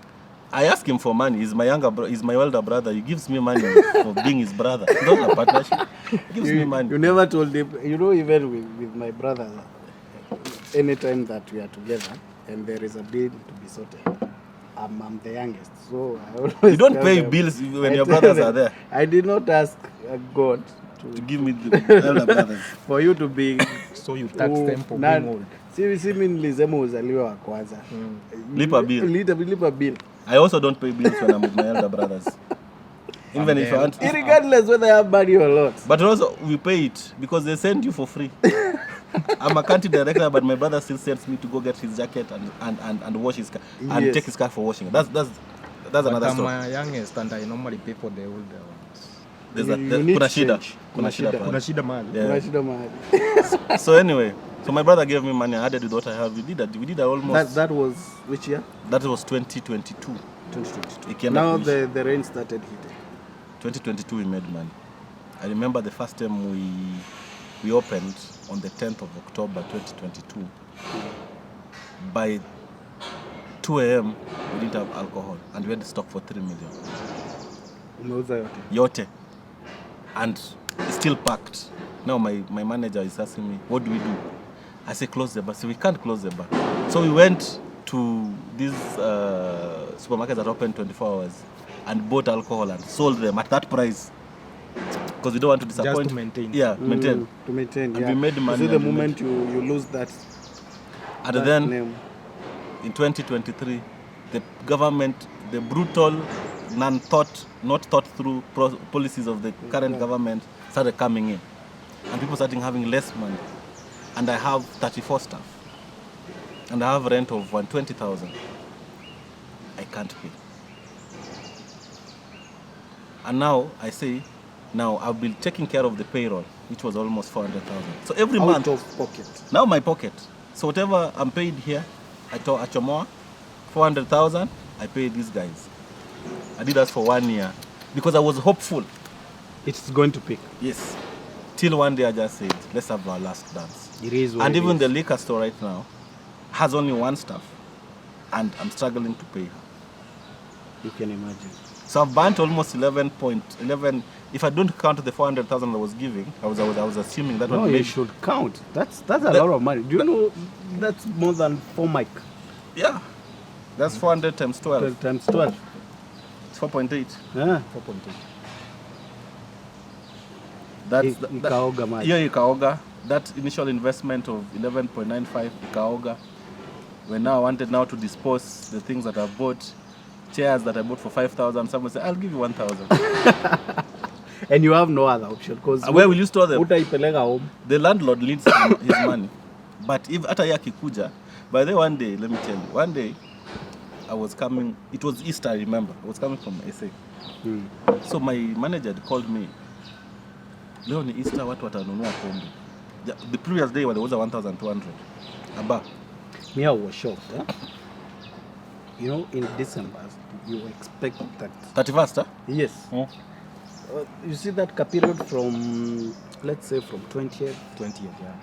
I asked him for money. He's my elder brother. He gives me money for being his brother. It's not a partnership. He gives me money. You never told him. You know, even with my brother, anytime that we are together and there is a bill to be sorted, I'm the youngest. So I always You don't tell pay them, bills when your brothers are there. I did not ask God To give me the elder brothers. for you to be. So you tax them for being old. Si mimi nilisema uzaliwa wa kwanza. Lipa bill. Lipa bill. I also don't pay bills when I'm with my elder brothers. Even if I want. Regardless whether I have money or not. But also we pay it because they send you for free. I'm a country director, but my brother still sends me to go get his jacket and wash his car and take his car for washing. That's another story. I'm youngest and I normally pay for the older ones. Kuna shida. Kuna shida mahali. Kuna shida mahali. So anyway, so my brother gave me money. I added with what I have. We did almost. That was which year? That was 2022. 2022. Now the rain started hitting. 2022 we made money. I remember the first time we opened on the 10th of October 2022. By 2 a.m. we didn't have alcohol and we had stock for 3 million. Umeuza yote. And it's still packed. Now my manager is asking me, what do we do? I say close the bar. So we can't close the bar. So we went to these supermarkets that open 24 hours and bought alcohol and sold them at that price. Because we don't want to disappoint. Just to maintain. Yeah, maintain. To maintain, and we made money. You see the moment you lose that. And then name. In 2023, the government, the brutal, not thought through policies of the current government started coming in. And people started having less money. And I have 34 staff. And I have a rent of 120,000. I can't pay. And now I say, I've been taking care of the payroll, which was almost 400,000. So every month, out of pocket. Now my pocket. So whatever I'm paid here at Chomoa, 400,000, I paid these guys. I did that for 1 year because I was hopeful. It's going to pick. Yes. Till one day I just said, let's have our last dance. It is what and it even is. the liquor store right now has only one staff, and I'm struggling to pay her. You can imagine. So I've burnt almost 11.11. If I don't count the 400,000 I was giving, I was assuming that. No, one you made, should count. That's a lot of money. Do you know that's more than 4 mic? Yeah, that's 400 times 12. 12 times 12. It's 4.8. Yeah. 4.8. That's Ikaoga maji. Yeah, Ikaoga. That initial investment of 11.95 Ikaoga. When now I wanted now to dispose the things that I bought, chairs that I bought for 5,000. Someone said, I'll give you 1,000. And you have no other option because where will you store them? Utaipeleka home. The landlord needs his money. But if hata yaki kuja, by the way, one day, let me tell you, one day I was coming, it was Easter, I remember. I was coming from SA. So my manager called me. Leo ni Easter, watu watanunua pombe. The previous day waliuza 1,200. Aba. Me, I was shocked. Huh? You know, in December, you expect that. 31st, huh? Yes. You see that period from, let's say, from 20th. 20th, yeah.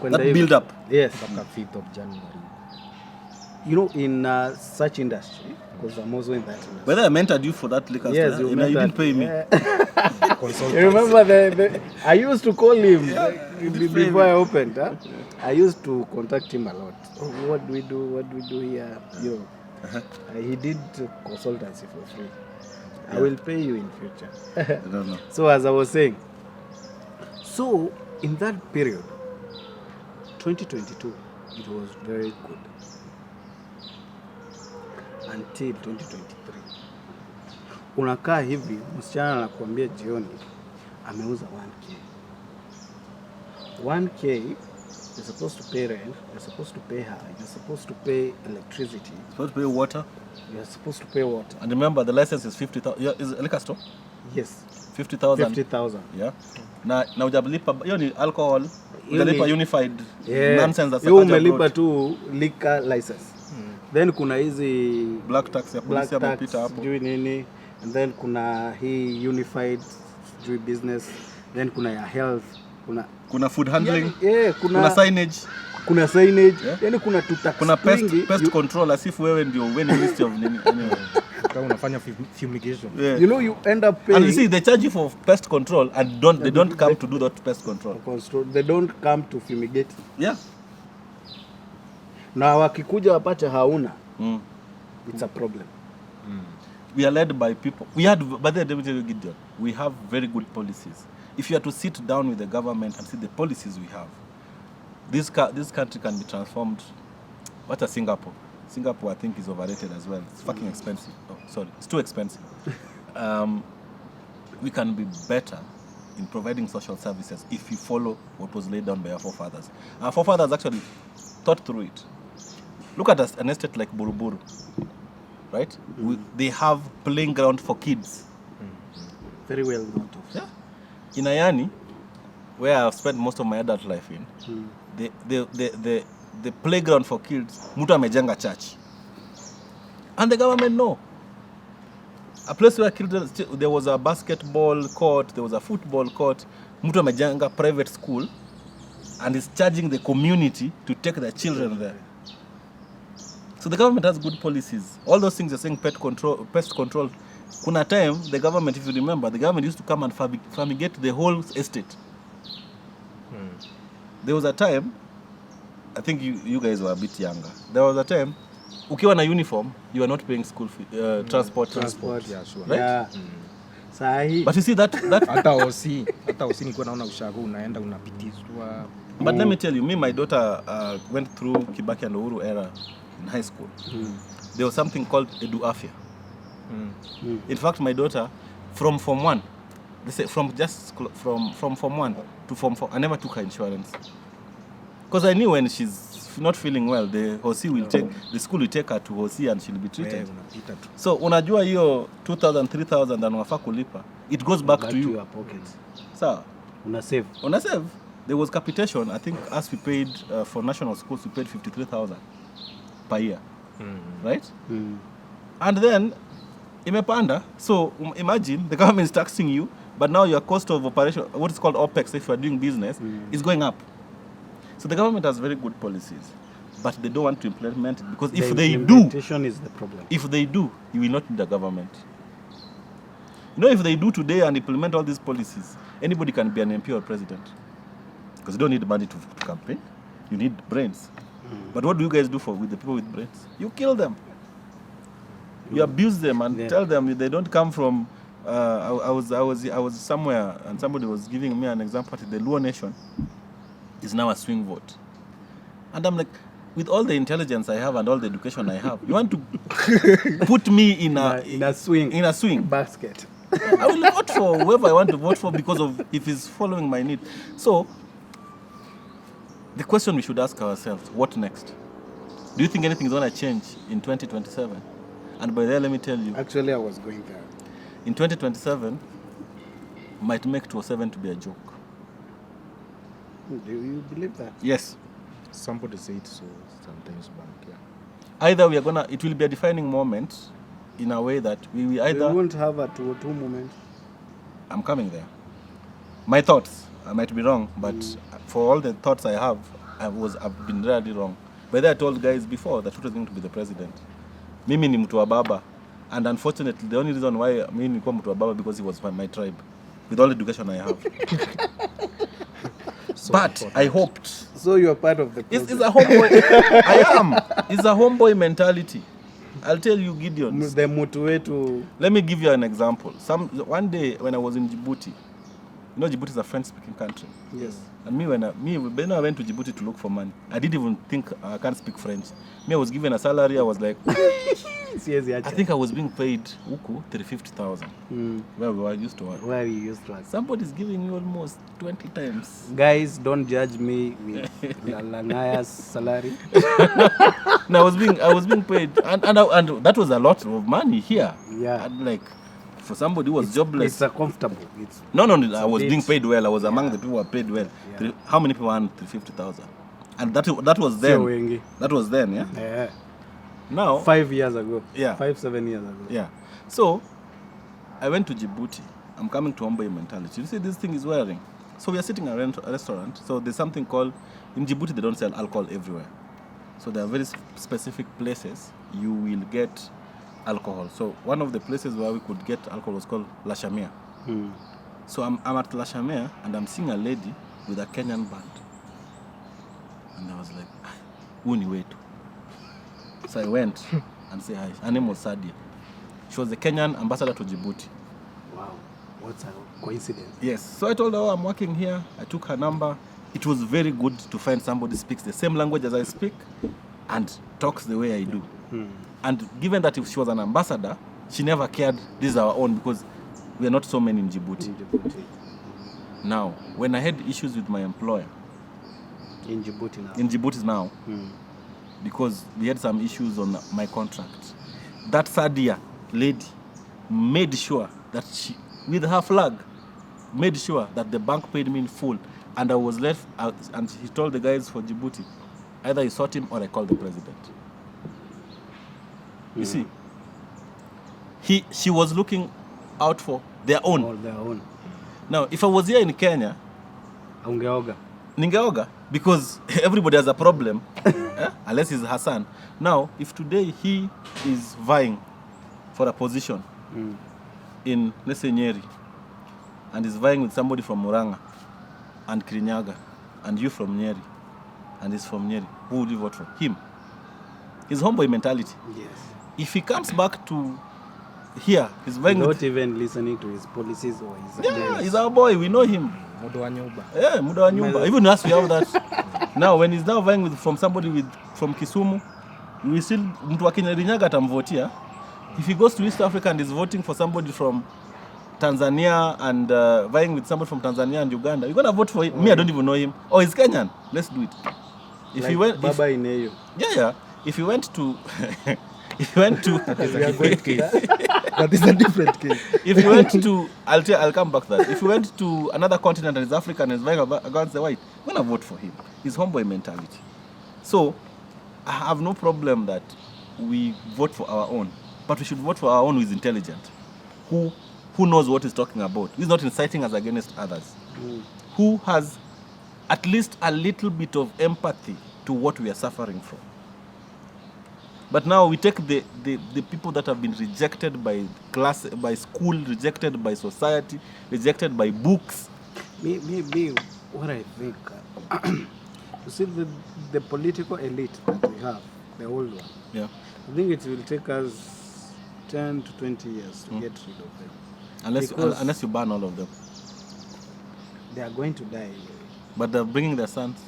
When that build up. Yes. Back at 5th of January. You know, in such industry, because I'm also in that industry. Whether I mentored you for that liquor Yes, store, you didn't pay me. You remember I used to call him before I opened. Huh? I used to contact him a lot. Oh, what do we do? What do we do here? You know, he did consultancy for free. I will pay you in future. I don't know. So as I was saying, so in that period, 2022, it was very good. Until 2023, unakaa hivi, msichana anakuambia jioni ameuza 1k. You're supposed to pay rent, you're supposed to pay her, you're supposed to pay electricity, You're supposed to pay water. you're supposed to pay water. And remember, the license is 50,000. Yeah, is it a liquor store? Yes, 50,000. 50,000. Yeah. Na ujalipa hiyo ni alcohol. Ujalipa unified nonsense that's you umelipa tu liquor license. Then kuna hizi black tax ya polisi amepita hapo. Sijui nini. And then kuna hii unified sijui business. Then kuna ya health. Kuna food handling. Kuna signage. Kuna signage. Yani kuna tutax. Kuna pest control as if wewe ndio wewe ni list of nini. Kama unafanya fumigation. Yeah. You know you end up paying. And you see they charge you for pest control and they don't come to do that pest control. They don't come to fumigate. Yeah. Na wakikuja wapate hauna. It's a problem. We are led by people. We have very good policies. If you are to sit down with the government and see the policies we have, this country can be transformed. What a Singapore. Singapore, I think, is overrated as well. It's fucking expensive. Oh, sorry, it's too expensive. We can be better in providing social services if we follow what was laid down by our forefathers. Our forefathers actually thought through it. Look at an estate like Buruburu, right? They have playing ground for kids. Very well thought of. Yeah. In Ayani, where I've spent most of my adult life in, the playground for kids, mtu amejenga church. And the government know. A place where there was a basketball court, there was a football court, mtu amejenga private school and is charging the community to take their children there. So the government has good policies. All those things you're saying, pest control. Kuna time, the government, if you remember, the government used to come and fumigate the whole estate. There was a time, I think you guys were a bit younger. There was a time, ukiwa na uniform, you are not paying school fee, transport. Yeah, sure. Right? Yeah. Sahi. But you see that hata osi nilikuwa naona ushago unaenda unapitizwa. But let me tell you, my daughter went through Kibaki and Uhuru era in high school. There was something called Edu Afya. In fact, my daughter, from Form 1, they say from Form 1 to Form 4, I never took her insurance. Because I knew when she's not feeling well, the school will take her to Hosi and she'll be treated. So, unajua hiyo 2,000, 3,000 and unafaa kulipa, it goes back to you. Your pocket. So, Una save. There was capitation. I think as we paid for national schools, we paid 53,000 per year. Right? And then, imepanda. So imagine the government is taxing you, but now your cost of operation, what is called OPEX, if you are doing business, is going up. So the government has very good policies, but they don't want to implement it because if they do, implementation is the problem. If they do, you will not need a government. You know, if they do today and implement all these policies, anybody can be an MP or president because you don't need money to campaign. You need brains. But what do you guys do with the people with brains? You kill them. You abuse them and tell them they don't come from. I was somewhere and somebody was giving me an example. The Luo Nation is now a swing vote, and I'm like, with all the intelligence I have and all the education I have, you want to put me in a swing basket? I will vote for whoever I want to vote for because of if he's following my need. So the question we should ask ourselves: what next? Do you think anything is going to change in 2027? And by there, let me tell you. Actually, I was going there. In 2027, might make 207 to be a joke. Do you believe that? Yes. Somebody said so sometimes back, yeah. Either it will be a defining moment in a way that we either... We won't have a 202 moment. I'm coming there. My thoughts, I might be wrong, but for all the thoughts I have, I've been rarely wrong. But I told guys before that Ruto was going to be the president. Mimi ni mtu wa baba, and unfortunately the only reason why mimi nilikuwa mtu wa baba because he was my tribe with all the education I have. So but important. I hoped. So you are part of the process. It's a homeboy. I am. It's a homeboy mentality. I'll tell you, Gideon. The mtu wetu. Let me give you an example. One day when I was in Djibouti, You know, Djibouti is a French-speaking country. Yes. And when I went to Djibouti to look for money, I didn't even think I can't speak French. Me, I was given a salary. I was like, I think I was being paid uku 350,000. Where we were used to work. Where we used to work. Somebody's giving you almost 20 times. Guys, don't judge me with Langaya's salary. No, I was being paid, and that was a lot of money here. Yeah. And like, for somebody who was jobless. It's comfortable. No, I was being paid well. I was among the people who were paid well. Yeah. How many people earned 350,000? And that was then. That was then, yeah? Yeah. Now 5 years ago. Yeah. 7 years ago. Yeah. So I went to Djibouti. I'm coming to homeboy mentality. You see, this thing is wearing. So we are sitting at a restaurant. So there's something called, in Djibouti they don't sell alcohol everywhere. So there are very specific places you will get alcohol. So one of the places where we could get alcohol was called La Chamia. So I'm at La Chamia and I'm seeing a lady with a Kenyan band. And I was like, who ni wetu? So I went and said hi. Her name was Sadia. She was the Kenyan ambassador to Djibouti. Wow, what a coincidence. Yes. So I told her, I'm working here. I took her number. It was very good to find somebody who speaks the same language as I speak and talks the way I do. And given that if she was an ambassador, she never cared this is our own because we are not so many in Djibouti. Now, when I had issues with my employer, in Djibouti now, because we had some issues on my contract, that Sadia lady made sure that she, with her flag, made sure that the bank paid me in full, and I was left out, and he told the guys for Djibouti, either you sort him or I call the president. You see, she was looking out for their own. Or their own. Now, if I was here in Kenya, ningeoga, because everybody has a problem, unless it's Hassan. Now, if today he is vying for a position in, let's say, Nyeri, and is vying with somebody from Muranga and Kirinyaga, and you from Nyeri, and he's from Nyeri, who would you vote for? Him. His homeboy mentality. Yes. If he comes back to here, he's vying not with... even listening to his policies or his Yeah, he's our boy, we know him. Mudo wa nyumba. Yeah, muda wa nyumba. Even us, we have that. Now, when he's now vying with from somebody from Kisumu, we still, mtu wa Kirinyaga atamvotia. If he goes to East Africa and is voting for somebody from Tanzania and vying with somebody from Tanzania and Uganda, you're going to vote for him. Me, I don't even know him. Oh, he's Kenyan. Let's do it. If like he went... Baba Ineyo. Yeah. If he went to... If you went to... That is a different case. That is a different case. If you went to... I'll come back to that. If you went to another continent and is African and is vying against the white, I'm going to vote for him. His homeboy mentality. So, I have no problem that we vote for our own. But we should vote for our own who is intelligent. Who knows what he's talking about. Who is not inciting us against others. Who has at least a little bit of empathy to what we are suffering from. But now we take the people that have been rejected by class, by school, rejected by society, rejected by books. Me, what I think, you see the political elite that we have, the old one. Yeah. I think it will take us 10 to 20 years to get rid of them. Unless you ban all of them. They are going to die anyway. But they're bringing their sons.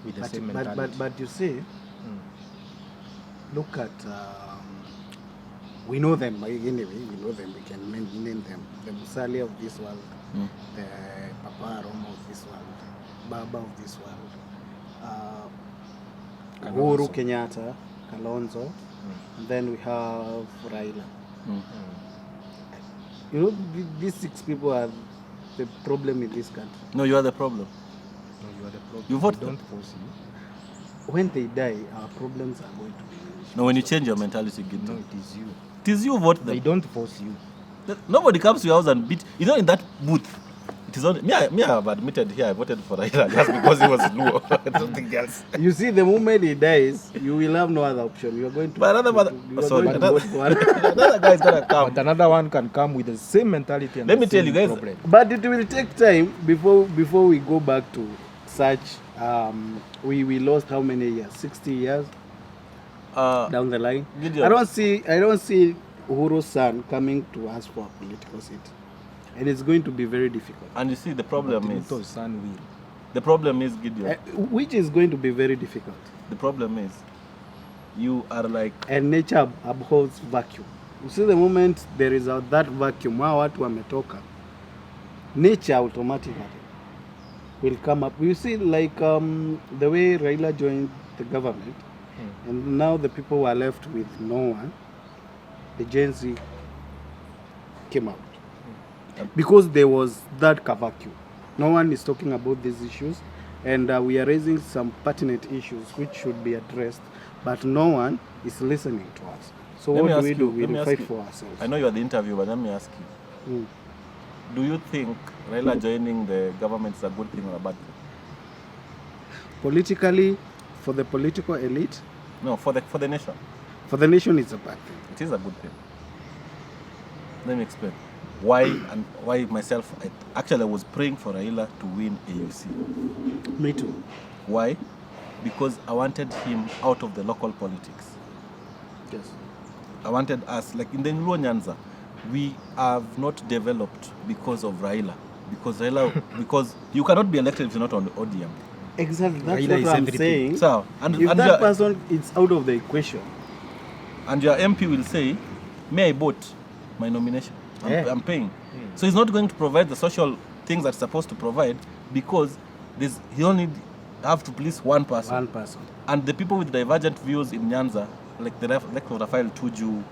With the same mentality. But you see, look at, we know them anyway, we know them, we can name them. The Musali of this world, the Papa Roma of this world, Baba of this world, Uhuru Kenyatta, Kalonzo, and then we have Raila. You know, these 6 people are the problem in this country. No, you are the problem. No, you are the problem. You vote Don't force you. When they die, our problems are going to be finished. No, when you change your mentality, No, it is you. it is you vote them. They don't force you. Nobody comes to your house and beat. You know, in that booth, it is only me. I have admitted here I voted for Raila just because he was Luo. Nothing else. You see, the moment he dies, you will have no other option. You are going to. But another guy is gonna come. But another one can come with the same mentality. And Let me the tell same you guys. problem. But it will take time before we go back to such. We lost how many years? 60 years down the line. Gideon. I don't see Uhuru's son coming to ask for a political seat. and it's going to be very difficult. And you see, the problem is... Ruto's son will. The problem is, Gideon... which is going to be very difficult. The problem is, you are like... And nature abhors vacuum. You see, the moment there is that vacuum, watu wametoka, nature automatically will come up. You see, like the way Raila joined the government, and now the people were left with no one, the Gen Z came out. Because there was that vacuum. No one is talking about these issues, and we are raising some pertinent issues which should be addressed, but no one is listening to us. So what do we do? We fight for ourselves. I know you are the interviewer, but let me ask you. Do you think Raila joining the government is a good thing or a bad thing? Politically, for the political elite? No, for the nation. For the nation, it's a bad thing. It is a good thing. Let me explain. Why myself, I was praying for Raila to win AUC. Me too. Why? Because I wanted him out of the local politics. Yes. I wanted us, like in the Luo Nyanza, we have not developed because of Raila. Because you cannot be elected if you're not on the ODM. Exactly, that's Raila what I'm saying. So, if that person is out of the equation. And your MP will say, may I vote my nomination? I'm paying. So he's not going to provide the social things that's supposed to provide because he only have to please one person. One person. And the people with divergent views in Nyanza, like Rafael Tuju,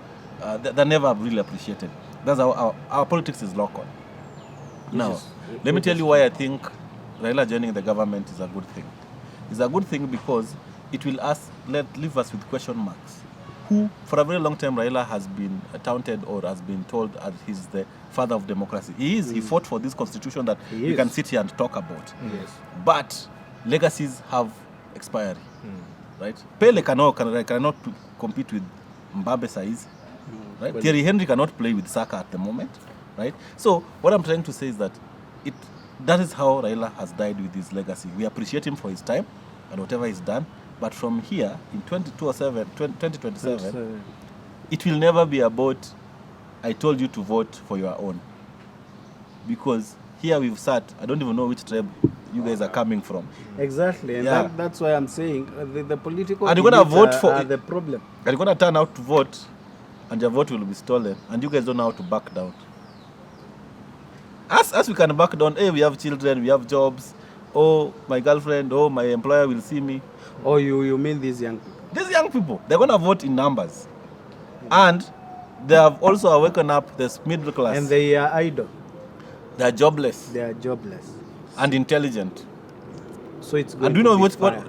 they're never really appreciated. That's how our politics is local. Now, let me tell you why I think Raila joining the government is a good thing. It's a good thing because it will leave us with question marks. Who, for a very long time, Raila has been touted or has been told as he's the father of democracy. He is. He fought for this constitution that we can sit here and talk about. Yes. But legacies have expiry. Right? Pele cannot compete with Mbappe size. Right? Thierry Henry cannot play with Saka at the moment. Right? So what I'm trying to say is that that is how Raila has died with his legacy. We appreciate him for his time and whatever he's done. But from here, in 2027, it will never be about, I told you to vote for your own. Because here we've sat, I don't even know which tribe you guys are coming from. Exactly, and that's why I'm saying the political and you're gonna vote are the problem. And you're going to turn out to vote, and your vote will be stolen, and you guys don't know how to back down. As we can back down, hey, we have children, we have jobs, oh, my girlfriend, oh, my employer will see me. Oh, you mean these young people? These young people, they're going to vote in numbers. And they have also awakened up this middle class. And they are idle. They are jobless. They are jobless. And intelligent. So it's good. And do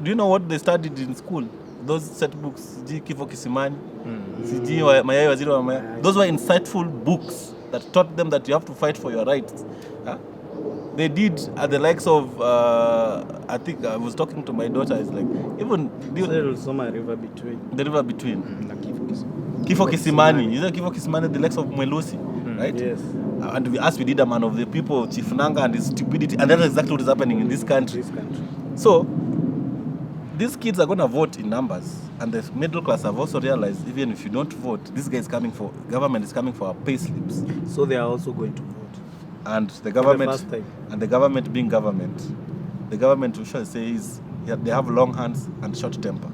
you know what they studied in school? Those set books, Kifo Kisimani, Mayai Waziri wa Mayai. Those were insightful books that taught them that you have to fight for your rights. Huh? They did at the likes of, I think I was talking to my daughter, it's like, even... river between. The river between. Kifo Kisimani. You know Kifo Kisimani, the likes of Mwelusi, right? Yes. And we did a man of the people, Chief Nanga and his stupidity, and that's exactly what is happening in this country. So, these kids are going to vote in numbers, and the middle class have also realized, even if you don't vote, this guy is coming for, government is coming for our pay slips. So they are also going to vote. And the government being government, the government we shall say is they have long hands and short temper.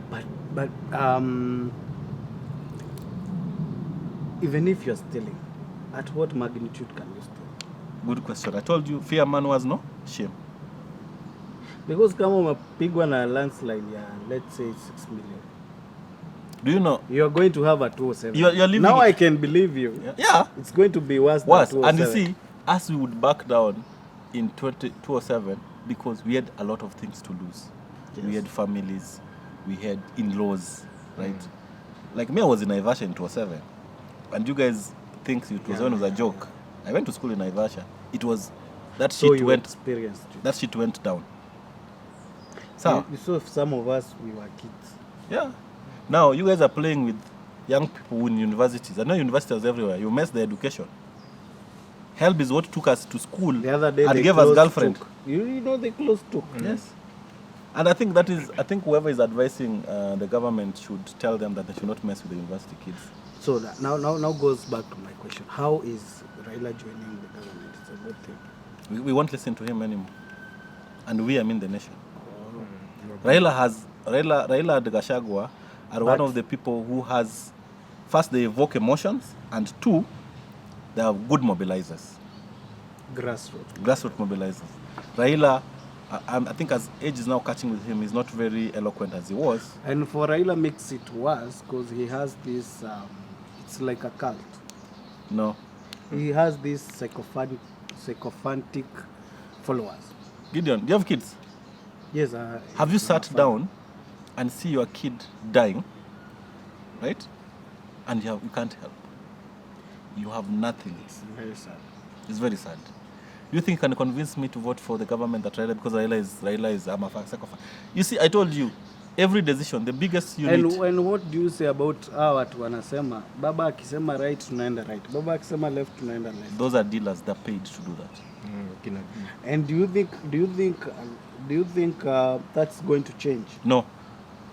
But even if you're stealing, at what magnitude can you steal? Good question. I told you, fear man was no shame. Because kama umepigwa na landslide ya, let's say 6 million. Do you know? You're going to have a 207. You're living now I can believe you. Yeah. It's going to be worse than 207. And you see, as we would back down in 2007, because we had a lot of things to lose. Yes. We had families, we had in-laws, right? Like me, I was in Naivasha in 2007. And you guys think it was when it was a joke. I went to school in Naivasha. It was, that shit went down. So you saw some of us, we were kids. Yeah. Now, you guys are playing with young people in universities. I know universities everywhere. You mess the education. Help is what took us to school the other day and gave us girlfriend. You know they closed to. Yes. And I think whoever is advising the government should tell them that they should not mess with the university kids. So now goes back to my question. How is Raila joining the government? Good thing. We won't listen to him anymore. And we, I mean the nation. Raila and Gachagua are one of the people who has, first, they evoke emotions, and two, they are good mobilizers. Grassroots mobilizers. Raila, I think as age is now catching with him, he's not very eloquent as he was. And for Raila makes it worse because he has this, it's like a cult. No. He has these sycophantic followers. Gideon, do you have kids? Yes. Have you sat down and see your kid dying, right? And you can't help. You have nothing. It's very sad. It's very sad. Do you think you can convince me to vote for the government that Raila, because Raila is I'm a psychopath? You see, I told you, every decision, the biggest unit. And what do you say about hawa watu wanasema baba akisema right tunaenda right, baba akisema left tunaenda left? Those are dealers, they're paid to do that. And do you think that's going to change? No,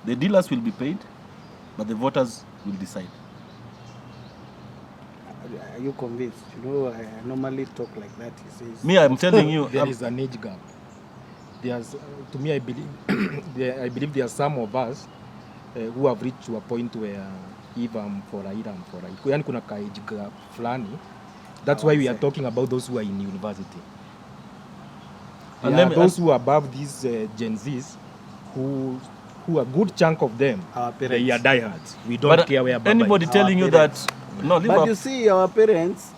the dealers will be paid, but the voters will decide. Are you convinced? You know, I normally talk like that. He says. Me, I'm telling you, There is an age gap. There's, to me, I believe, there are some of us who have reached to a point where if I'm for Raila, I'm for Raila. Yani kuna ka age gap fulani. That's why we are talking about those who are in university. And those who are above these Gen Zs, who a good chunk of them, they are diehards. We don't care where Baba anybody is. telling you that. No, leave But up. you see, our parents,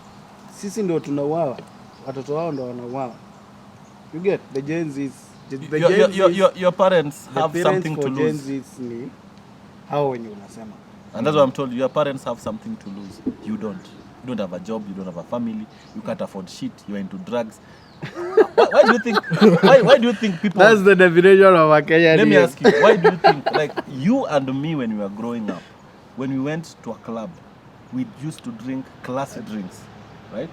sisi ndo tunauawa, watoto wao ndo wanauawa. You get the Gen Zs. Your parents have something to Gen lose. Zs ni hao wenye unasema. And that's what I'm told you. Your parents have something to lose. You don't. You don't have a job. You don't have a family. You can't afford shit. You're into drugs. Why do you think? Why do you think people? That's the definition of a Kenyan. Let me ask you. Why do you think? Like you and me, when we were growing up, when we went to a club, we used to drink classy drinks, right?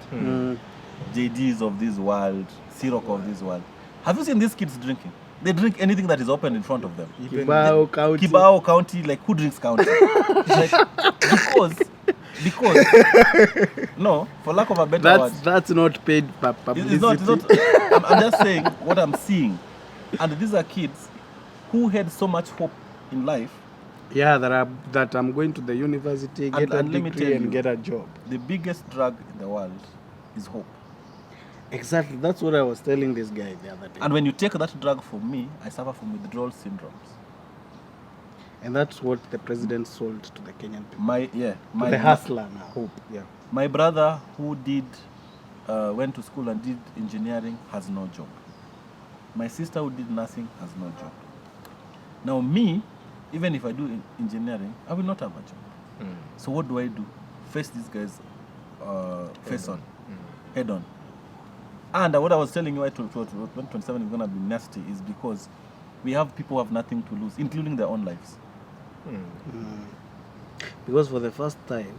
JDs of this world, Ciroc of this world. Have you seen these kids drinking? They drink anything that is open in front of them. Kibao County. Kibao County, like who drinks County? Like, because no, for lack of a better word, that's not paid publicity. it's not. I'm just saying what I'm seeing, and these are kids who had so much hope in life. Yeah, that I'm going to the university, get a degree, and get a job. The biggest drug in the world is hope. Exactly, that's what I was telling this guy the other day. And when you take that drug from me, I suffer from withdrawal syndromes. And that's what the president sold to the Kenyan people. My the hustler now. Hope, yeah. My brother who went to school and did engineering has no job. My sister who did nursing has no job. Now me, even if I do engineering, I will not have a job. So what do? Face these guys head on. And what I was telling you, 2027 is going to be nasty, is because we have people who have nothing to lose, including their own lives. Because for the first time,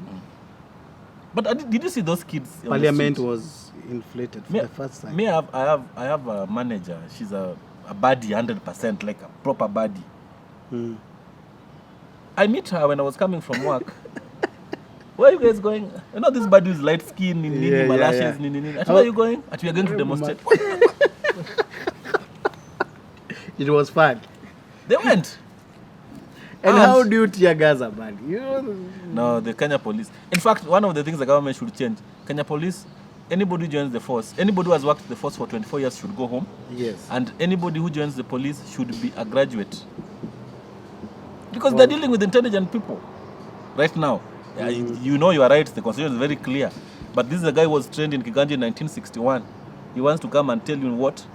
but did you see those kids? Parliament was inflated for the first time. I have a manager. She's a baddie, 100%, like a proper baddie. I meet her when I was coming from work. Where are you guys going? You know this baddie is light skin, lashes. Where are you going? We are going to demonstrate. It was fun. They went. And how do you tear gas a bad? No, the Kenya police. In fact, one of the things the government should change, Kenya police, anybody who joins the force, anybody who has worked the force for 24 years should go home. Yes. And anybody who joins the police should be a graduate. Because they're dealing with intelligent people right now. You know you are right, the constitution is very clear. But this is a guy who was trained in Kiganji in 1961. He wants to come and tell you what?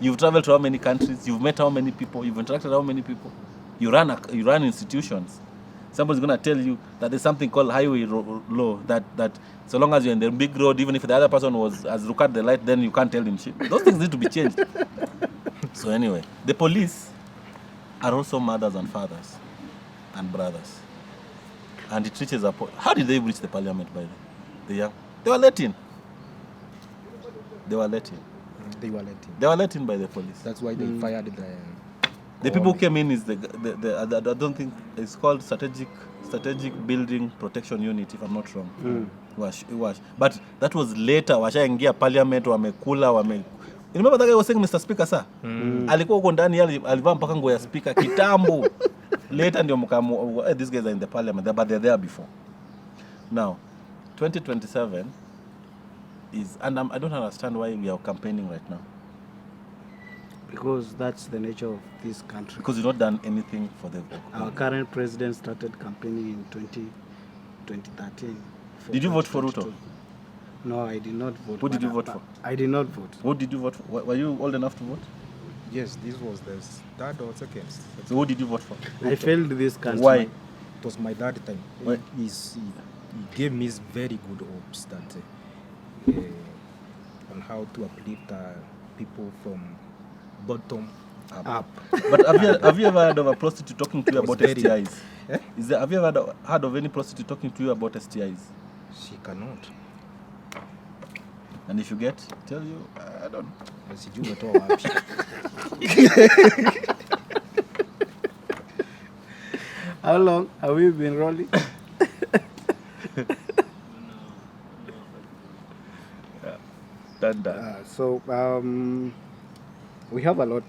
You've traveled to how many countries? You've met how many people? You've interacted with how many people? You run institutions. Somebody's going to tell you that there's something called highway law, that so long as you're in the big road, even if the other person has looked at the light, then you can't tell him shit. Those things need to be changed. So anyway, the police are also mothers and fathers and brothers. And it reaches a point. How did they reach the parliament, by the way? They were let in. They were let in by the police. That's why they fired The people who came in is I don't think it's called strategic building protection unit, if I'm not wrong. Was but that was later. Washaingia parliament, wamekula You remember that guy was saying, Mr. Speaker, sir? Alikuwa huko ndani, alivaa mpaka nguo ya speaker kitambo. Later ndio mkamu, these guys are in the parliament, but they're there before. Now 2027 is, and I don't understand why we are campaigning right now. Because that's the nature of this country. Because you've not done anything for the... Our current president started campaigning in 2013. Did you vote for Ruto? No, I did not vote. Who did you vote for? I did not vote. Who did you vote for? Were you old enough to vote? Yes, this was the third or second. So who did you vote for? I failed this country. Why? It was my third time. Why? He gave me very good hopes that on how to uplift people from bottom up. But have you ever heard of a prostitute talking to you about very- STIs? Eh? Have you ever heard of any prostitute talking to you about STIs? She cannot. And if you get, tell you, I don't know. Sijui umetoa wapi. How long have we been rolling? Done. So we have a lot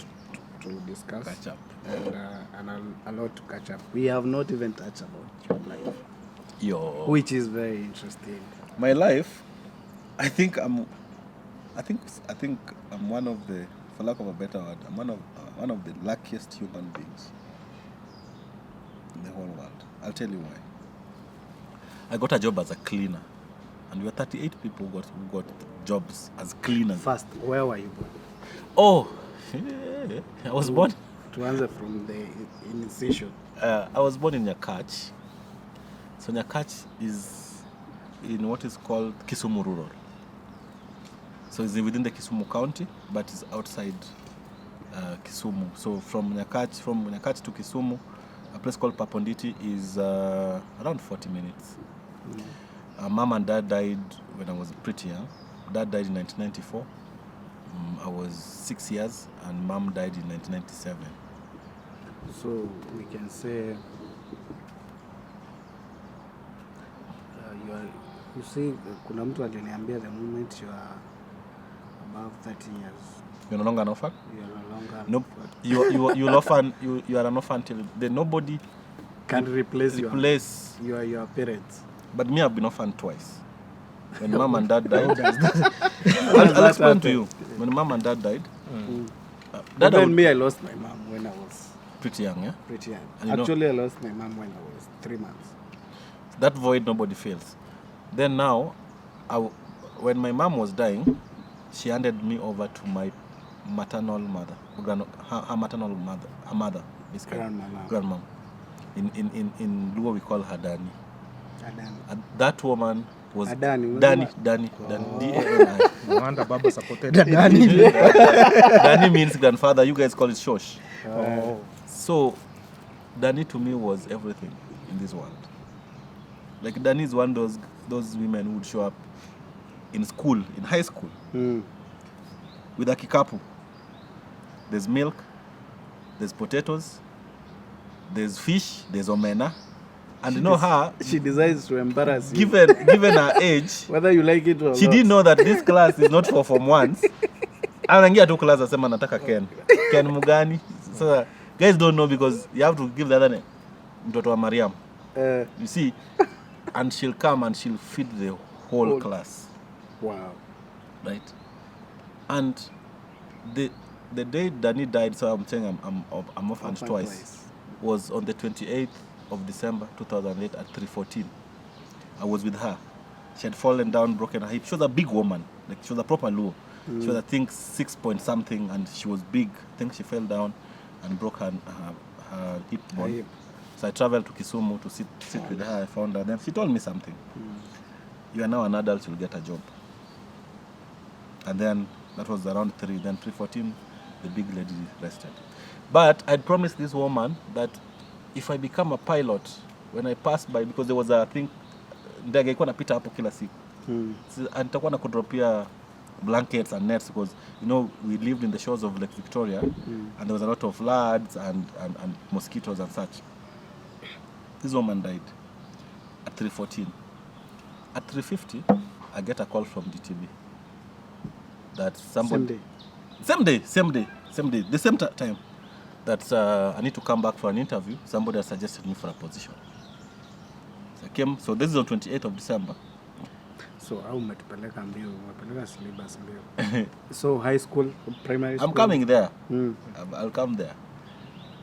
to discuss. Catch up. And a lot to catch up. We have not even touched about your life, which is very interesting. My life, I think I'm one of the, for lack of a better word, I'm one of the luckiest human beings in the whole world. I'll tell you why. I got a job as a cleaner, and we were 38 people who got jobs as cleaners. First, where were you born? Oh, I was born. To answer from the initiation. I was born in Nyakach. So Nyakach is in what is called Kisumu Rural. So it's within the Kisumu County, but it's outside Kisumu. So from Nyakach to Kisumu, a place called Paponditi is around 40 minutes. Mom and dad died when I was pretty young. Dad died in 1994. I was 6 years, and mom died in 1997. So we can say you see, kuna mtu aliniambia the moment you are above 30 years, You're no longer an orphan? you are no longer Nope. You're orphan. You are an orphan till then nobody can replace your parents. But me, I've been orphaned twice. When mom and dad died. I'll explain to you. When mom and dad died. Dad, Even me, I lost my mom when I was pretty young, yeah? pretty young. And you know- Actually, I lost my mom when I was 3 months. That void nobody fills. Then now, when my mom was dying, she handed me over to my maternal mother, her maternal mother, her mother, basically. Grandmom. In Luo we call her Dani. Adani. And that woman was Adani, Dani. Dani. D-A-N-I. No wonder Baba supported Dani. Dani means grandfather. You guys call it Shosh. Oh. So, Dani to me was everything in this world. Like Dani is one of those women who would show up in school, in high school, with a kikapu. There's milk, there's potatoes, there's fish, there's omena. And you know her, She decides to embarrass you. given her age, Whether you like it or she not. didn't know that this class is not for Form 1s. Anaingia tu class asema nataka Ken. Ken mugani. So guys don't know because you have to give the other name. Mtoto wa Mariam. You see, and she'll come and she'll feed the whole class. Wow. Right? And the day Dani died, so I'm saying I'm orphaned twice, was on the 28th of December 2008 at 3:14. I was with her. She had fallen down, broken her hip. She was a big woman, like she was a proper Luo. She was, I think, 6 point something, and she was big. I think she fell down and broke her hip bone. hip. So I traveled to Kisumu to sit with her. I found her. Then she told me something. You are now an adult, you'll get a job. And then that was around 3. Then 3:14, the big lady rested. But I'd promised this woman that if I become a pilot, when I pass by, because there was a thing, ndege ilikuwa napita hapo kila siku. Nitakuwa nakudropia blankets and nets because, we lived in the shores of Lake Victoria and there was a lot of floods and mosquitoes and such. This woman died at 3:14. At 3:50, I get a call from DTB that somebody... Same day, the same time that I need to come back for an interview. Somebody has suggested me for a position. So I came, so this is on 28th of December. So how umetupeleka mbio? Umepeleka syllabus mbio. So high school, primary school? I'm coming there. I'll come there.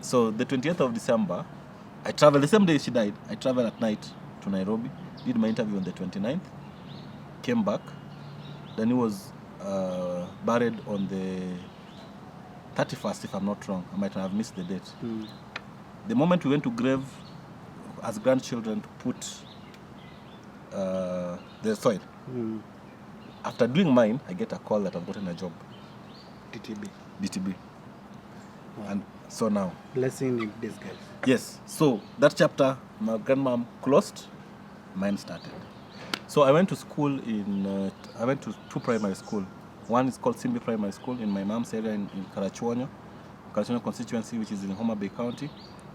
So the 28th of December, I traveled, the same day she died, I traveled at night to Nairobi, did my interview on the 29th, came back, then he was buried on the 31st, if I'm not wrong. I might have missed the date. The moment we went to grave as grandchildren to put the soil, after doing mine, I get a call that I've gotten a job. DTB. Wow. And so now. Blessing in disguise. Yes. So that chapter, my grandmom closed, mine started. So I went to school I went to two primary school. One is called Simbi Primary School in my mom's area in Karachuonyo constituency, which is in Homa Bay County,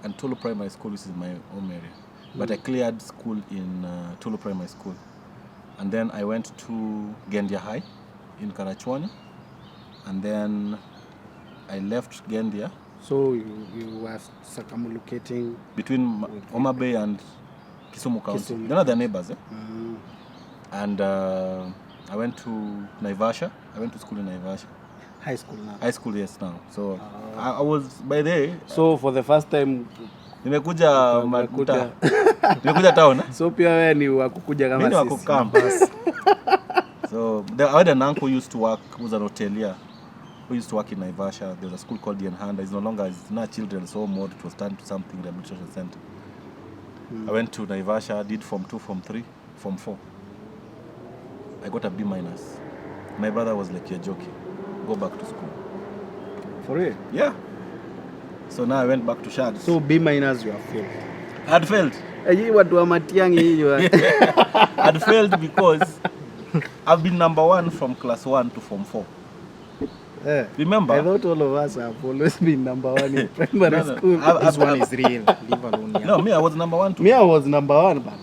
and Tulu Primary School, which is in my home area. But I cleared school in Tulu Primary School. And then I went to Gendia High in Karachuonyo. And then I left Gendia. So you were circumlocating between Homa Bay and Kisumu County. They're not their neighbors. And I went to Naivasha. I went to school in Naivasha. high school now? High school, yes, now. So I was by there. So for the first time nimekuja nimekuja town. So pia wewe ni wakukuja kama sisi. Mimi wakukampa. So I had an uncle who used to work, who was an hotelier, who used to work in Naivasha. There was a school called Dian Handa. It's no longer, it's not children's home mode. It was turned to something, rehabilitation center. I went to Naivasha, did Form 2, Form 3, Form 4. I got a B-. My brother was like, you're joking. Go back to school. For real? Yeah. So now I went back to Shads. So B- you have failed? I had failed. I'd failed because I've been number 1 from class 1 to Form 4. Remember? I thought all of us have always been number 1 in primary school. This one is real. Leave alone. Yeah. No, me, I was number 1 too. Me, I was number 1. Bana.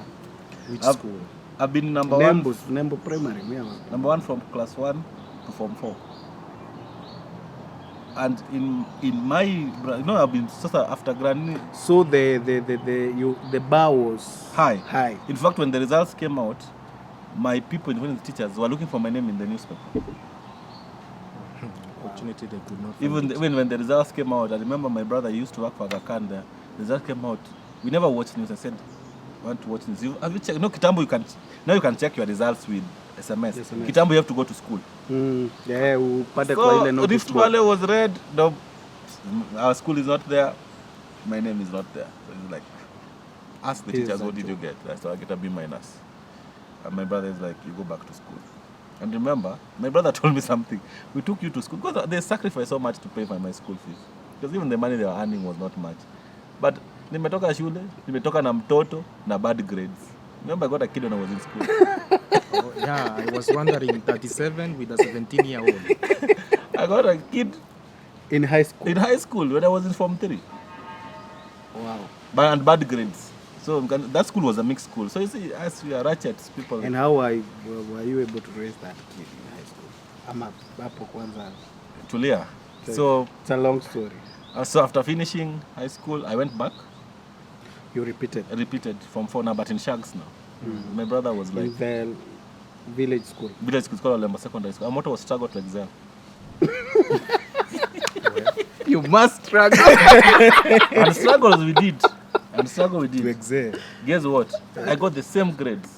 Which school? I've been number Nembo primary. Me, number 1 from class 1 to Form 4. And in my, I've been just after grand. So the bar was high. In fact, when the results came out, my people, even the teachers, were looking for my name in the newspaper. Fortunately, they could not. Even when the results came out, I remember my brother used to work for Aga Khan there. The results came out. We never watched news. I said, I want to watch news. Have you checked? No, Kitambo, you can check your results with SMS. Kitambo, you have to go to school. Yeah, so Rift Valley was red. No, our school is not there. My name is not there. So it's like, ask the teachers, what did you get? So I get a B-. And my brother is like, you go back to school. And remember, my brother told me something. We took you to school because they sacrificed so much to pay for my school fees. Because even the money they were earning was not much. But nimetoka shule, nimetoka na mtoto na bad grades. Remember, I got a kid when I was in school. Oh, yeah, I was wondering, 37 with a 17-year-old. I got a kid in high school. In high school when I was in Form 3. Wow. And bad grades. So that school was a mixed school. So you see, as we are ratchet people. And how were you able to raise that kid in high school? Hapo kwanza. Tulia. So it's a long story. So after finishing high school, I went back. You repeated? I repeated Form 4 now, but in Shags now. My brother was like... In the village school? Village school, it's called Olemba Secondary School. Our motto was struggle to excel. You must struggle. And struggles we did. And struggle we did. To excel. Guess what? I got the same grades.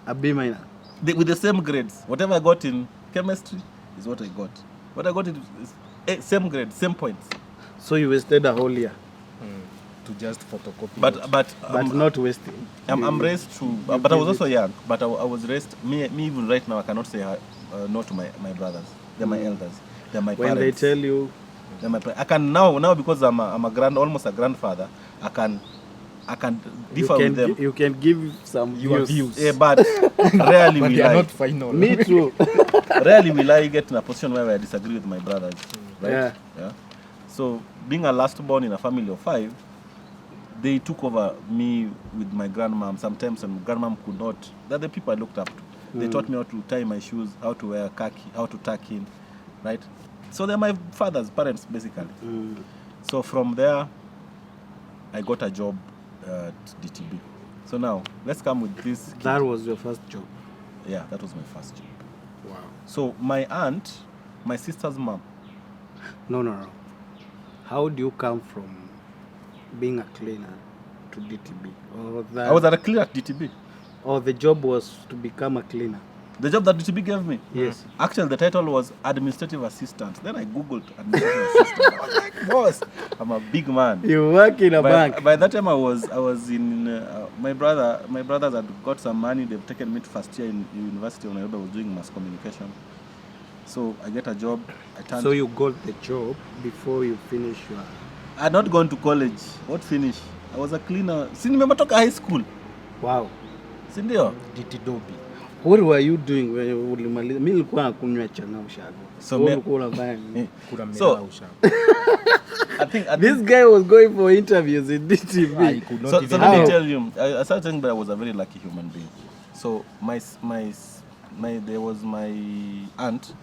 A B-. With the same grades. Whatever I got in chemistry is what I got. What I got is same grades, same points. So you wasted a whole year? To just photocopy. But not wasting. I'm raised to... But I was also young. But I was raised... Me even right now, I cannot say no to my brothers. They're my elders. They're my parents. When they tell you... I can now because I'm almost a grandfather, I can differ with them. You can give some views. Yeah, but rarely but we they are lie. not final. Me too. rarely will I get in a position where I disagree with my brothers, right? Yeah. So being a last born in a family of 5, they took over me with my grandmom. Sometimes when grandmom could not, they're the people I looked up to. They taught me how to tie my shoes, how to wear khaki, how to tuck in, right? So they're my father's parents, basically. So from there, I got a job at DTB. So now, let's come with this. That was your first job? Yeah, that was my first job. Wow. So my aunt, my sister's mom. No. How do you come from being a cleaner to DTB? I was at a cleaner at DTB. Or the job was to become a cleaner? The job that DTB gave me? Yes. Actually, the title was administrative assistant. Then I googled administrative assistant. I was like, boss, I'm a big man. You work in a bank? By that time, I was in my brothers had got some money. They've taken me to first year in University of Nairobi. I was doing mass communication. So I get a job. So you got the job before you finish your... I had not gone to college. What finish? I was a cleaner. Si nimetoka high school. Wow. Si ndio? DTDobi. What were you doing when you ulimaliza? Mimi nilikuwa nakunywa chana ushago. So ulikuwa unafanya nini? Kuna mela So- ushago. I think This guy was going for interviews in DTB. I could not So even let me How? tell you, I started saying that I was a very lucky human being. So there was my aunt,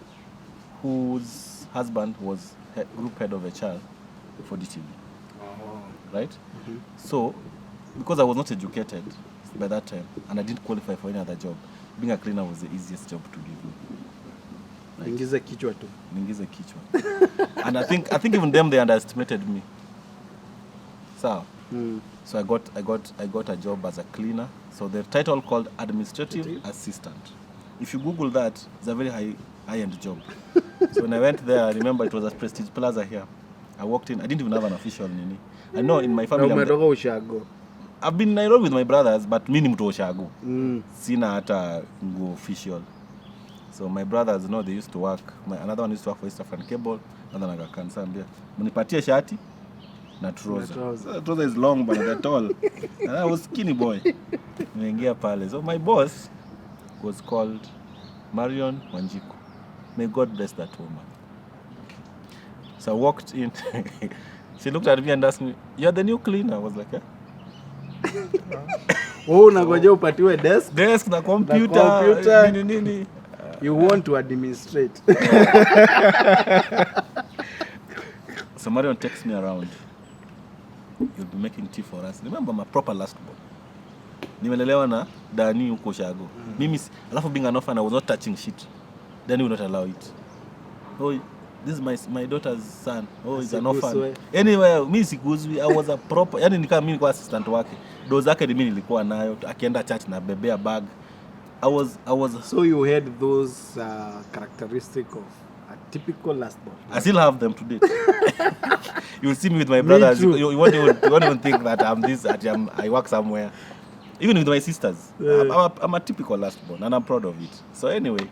whose husband was group head of HR for DTV, right? So because I was not educated by that time and I didn't qualify for any other job, being a cleaner was the easiest job to give me. Ingiza kichwa tu. Ningize kichwa. And I think even them, they underestimated me. So I got a job as a cleaner. So the title called administrative assistant. If you Google that, it's a very high-end job. So when I went there, I remember it was at Prestige Plaza here. I walked in. I didn't even have an official nini. I know in my family, Umetoka ushago. I've been in Nairobi with my brothers, but mimi ni mtu wa ushago. Sina hata nguo official. So my brothers, they used to work. Another one used to work for East African Cable. Another one akanisambia, "Mnipatie shati na trouser." So, trouser is long but they're tall. And I was skinny boy. Nimeingia pale. So my boss was called Marion Wanjiku. May God bless that woman. So I walked in. She looked at me and asked me, "You're the new cleaner?" I was like, "Yeah." Unangoja upatiwe Desk na computer. Nini. You want to administrate. So Marion takes me around. You'll be making tea for us. Remember, I'm a proper last born. Nimelelewa na Dani huko Shago. Mimi alafu being an orphan, I was not touching shit. Then we would not allow it. Oh, this is my daughter's son. Oh, he's an orphan. Anyway, mimi sikuzwi. I was a proper, yani nikaa mimi nilikuwa assistant wake. Doors zake mimi nilikuwa nayo. Akienda church na bebea bag. I was. So you had those characteristics of a typical last born. I still have them today. You'll see me with my brothers. You won't even think that I'm this. I work somewhere. Even with my sisters, I'm a typical last born, and I'm proud of it. So anyway,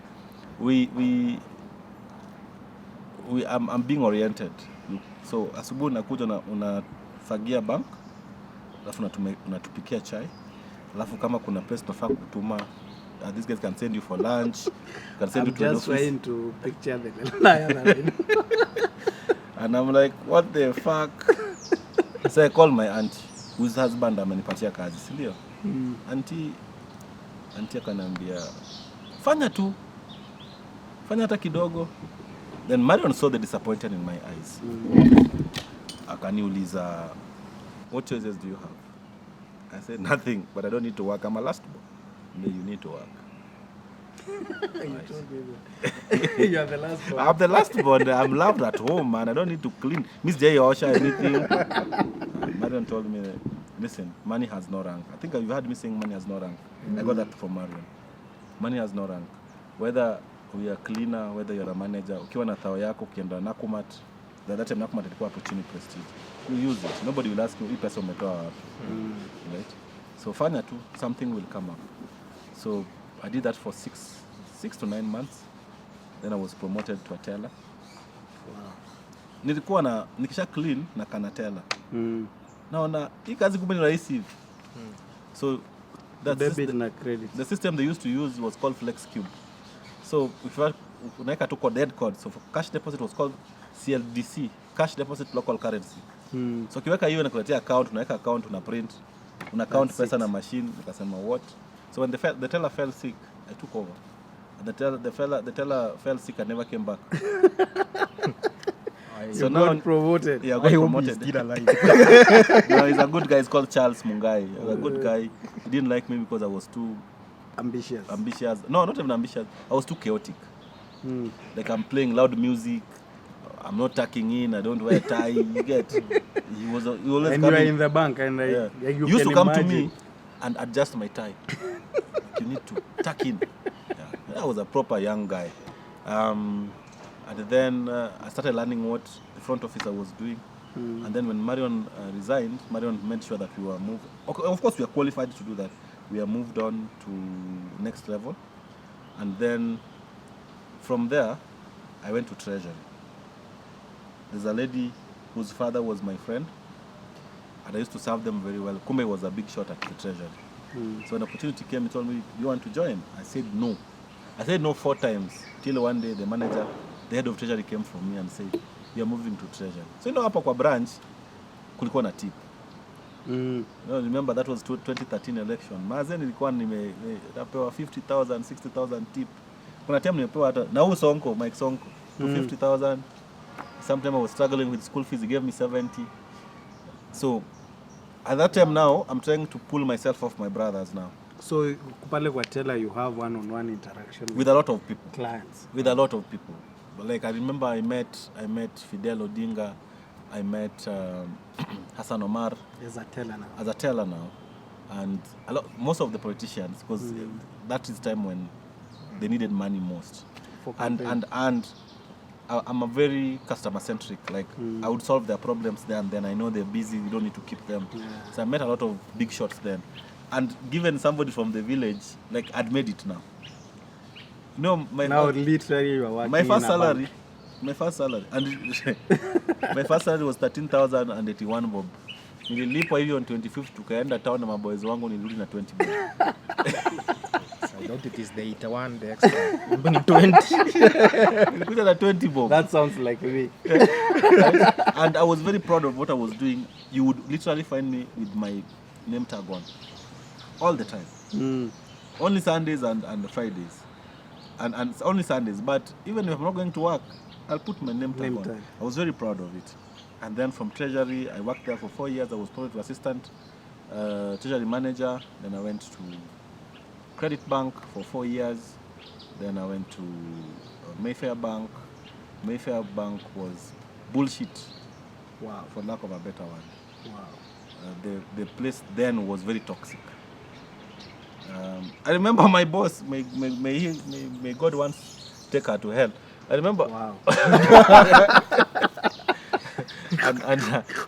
I'm being oriented. So asubuhi nakuja unafagia bank, alafu unatupikia chai, alafu kama kuna place tunafaa kutuma. These guys can send you for lunch. Can send you to the office. I'm just trying to picture the lion. And I'm like, what the fuck? So I call my auntie, whose husband amenipatia kazi, si ndio? Auntie akaniambia, fanya hata kidogo. Then Marion saw the disappointment in my eyes. Akaniuliza, what choices do you have? I said, nothing, but I don't need to work. I'm a last born. No, you need to work. You are the last born. I'm the last born. I'm loved at home, man. I don't need to clean. Miss J. Osha, anything. Marion told me, listen, money has no rank. I think you heard me saying money has no rank. I got that from Marion. Money has no rank. Whether we are cleaner, whether you're a manager, ukiwa na thao yako, ukienda Nakumat, that time Nakumat ilikuwa opportunity prestige. You use it. Nobody will ask you, hii pesa umetoa wapi. Right? So fanya tu, something will come up. So I did that for 6 to 9 months. Then I was promoted to a teller. Wow. Nilikuwa nikisha clean na kana teller. Naona hii kazi kumbe ni rahisi hivi. So that's debit na credit. The system they used to use was called Flex Cube. So unaweka tu code, dead code. So for cash deposit was called CLDC, cash deposit local currency. So ukiweka hiyo inakuletea account, unaweka account, una print, una count pesa na machine. Nikasema what? So when the teller fell sick, I took over. And the teller fell sick and never came back. So now got promoted. Yeah, got promoted. He's still alive. No, he's a good guy. He's called Charles Mungai. He's a good guy. He didn't like me because I was too ambitious. No, not even ambitious. I was too chaotic. Like I'm playing loud music. I'm not tucking in. I don't wear a tie. You get? He always and you are in the bank, and you used to come to me and adjust my tie. Like you need to tuck in. Yeah, I was a proper young guy. And then I started learning what the front officer was doing. And then when Marion resigned, Marion made sure that we were moved. Okay, of course, we are qualified to do that. We are moved on to next level. And then from there, I went to Treasury. There's a lady whose father was my friend. And I used to serve them very well. Kumbe was a big shot at the Treasury. So an opportunity came, he told me, you want to join? I said no. I said no 4 times. Till one day, the manager, the head of Treasury came from me and said, we are moving to Treasury. So hapa kwa branch, kulikuwa na tip. Remember that was 2013 election. Mazen nilikuwa nimepewa 50,000, 60,000 tip. Kuna time nimepewa hata na huyu Sonko, Mike Sonko, 50,000. Sometimes I was struggling with school fees, he gave me 70. So at that time now, I'm trying to pull myself off my brothers now. So pale kwa teller you have one-on-one interaction with a lot of people. Clients. With a lot of people. Like I remember I met Fidel Odinga, I met Hassan Omar as a teller now, and most of the politicians, because that is time when they needed money most. And I'm a very customer centric. Like I would solve their problems there and then. I know they're busy. We don't need to keep them. Yeah. So I met a lot of big shots then. And given somebody from the village, like I'd made it now. No, literally you are working. My first salary, and my first salary was 13,081 bob. Nililipwa hiyo on 25th, tukaenda town na maboys wangu, nilirudi na 20 bob. I doubt it is the 81, the extra. Mbuni 20. Nilikuja na 20 bob. That sounds like me. And I was very proud of what I was doing. You would literally find me with my name tag on all the time. Only Sundays and Fridays. And only Sundays, but even if I'm not going to work, I'll put my name tag on. I was very proud of it. And then from Treasury, I worked there for 4 years. I was promoted to assistant Treasury manager. Then I went to Credit Bank for 4 years. Then I went to Mayfair Bank. Mayfair Bank was bullshit. Wow. For lack of a better word. Wow. The place then was very toxic. I remember my boss, may God once take her to hell. I remember. Wow.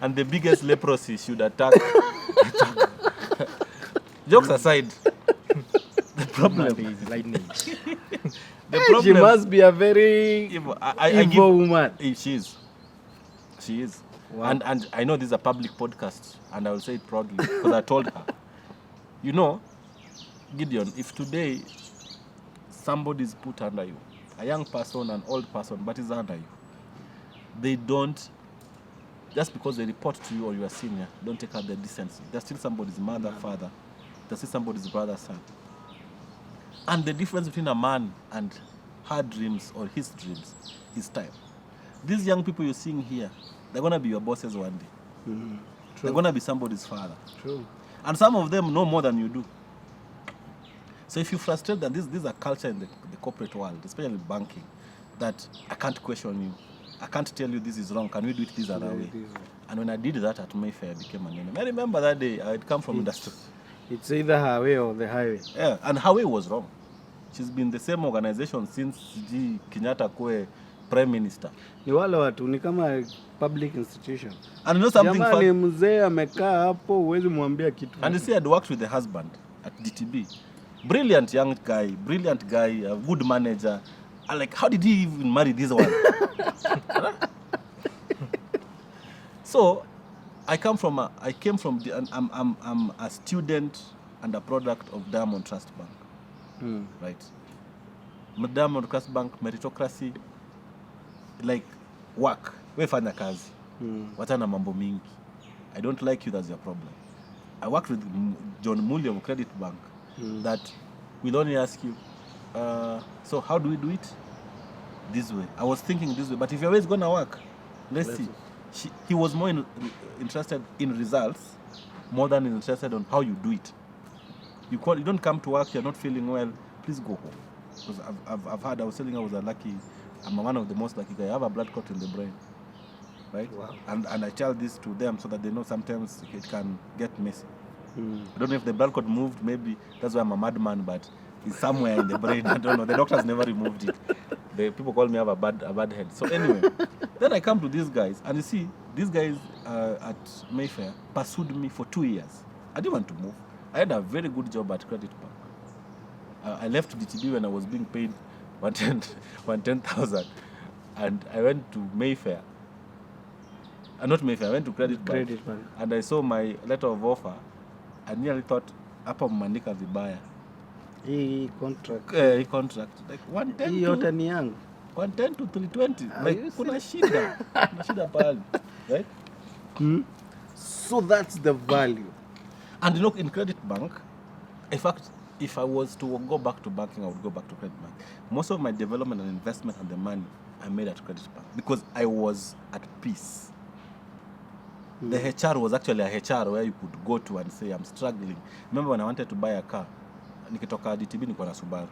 and the biggest leprosy should attack. Jokes aside, the problem is lightning. The problem, she must be a very evil woman. She is. Wow. And I know this is a public podcast, and I will say it proudly because I told her, you know, Gideon, if today somebody is put under you, a young person, an old person, but is under you, they don't, just because they report to you or you are senior, don't take out their decency. They're still somebody's mother, father. They're still somebody's brother, son. And the difference between a man and her dreams or his dreams is time. These young people you're seeing here, they're going to be your bosses one day. They're going to be somebody's father. True. And some of them know more than you do. So if you frustrate that, this is a culture in the corporate world, especially banking, that I can't question you. I can't tell you this is wrong. Can we do it this other way? And when I did that at Mayfair, I became an enemy. I remember that day, I had come from industry. It's either her way or the highway. Yeah, and her way was wrong. She's been the same organization since Kenyatta kwe prime minister. Ni wale watu ni kama public institution. And you know something funny? Jamani mzee amekaa hapo huwezi mwambia kitu. And you see, I'd worked with the husband at DTB. Brilliant young guy, a good manager. I'm like, how did he even marry this one? So, I'm a student and a product of Diamond Trust Bank, right? Diamond Trust Bank, meritocracy, like work. We fanya kazi. Wachana mambo mingi. I don't like you, that's your problem. I worked with John Mully of Credit Bank that will only ask you, so how do we do it? This way. I was thinking this way, but if you're always going to work, let's see. He was more interested in results more than interested on how you do it. You don't come to work, you're not feeling well, please go home. Because I've heard, I was telling I was I'm one of the most lucky guys. I have a blood clot in the brain. Right? Wow. And I tell this to them so that they know sometimes it can get messy. I don't know if the blood clot moved, maybe that's why I'm a madman, but it's somewhere in the brain. I don't know. The doctors never removed it. The people call me have a bad head. So anyway, then I come to these guys, and you see, these guys at Mayfair pursued me for 2 years. I didn't want to move. I had a very good job at Credit Bank. I left DTB when I was being paid 110,000, and I went to Mayfair. Not Mayfair, I went to Credit Bank. And I saw my letter of offer. I nearly thought, hapa mmandika vibaya. Hii contract. Hii contract. Like 110 hii yote ni yangu. 110 to 320. Like, kuna shida. Kuna shida pale. Right? So that's the value. And you know, in Credit Bank, in fact, if I was to go back to banking, I would go back to Credit Bank. Most of my development and investment and the money I made at Credit Bank because I was at peace. The HR was actually a HR where you could go to and say, I'm struggling. Remember when I wanted to buy a car, nikitoka DTB nilikuwa na Subaru.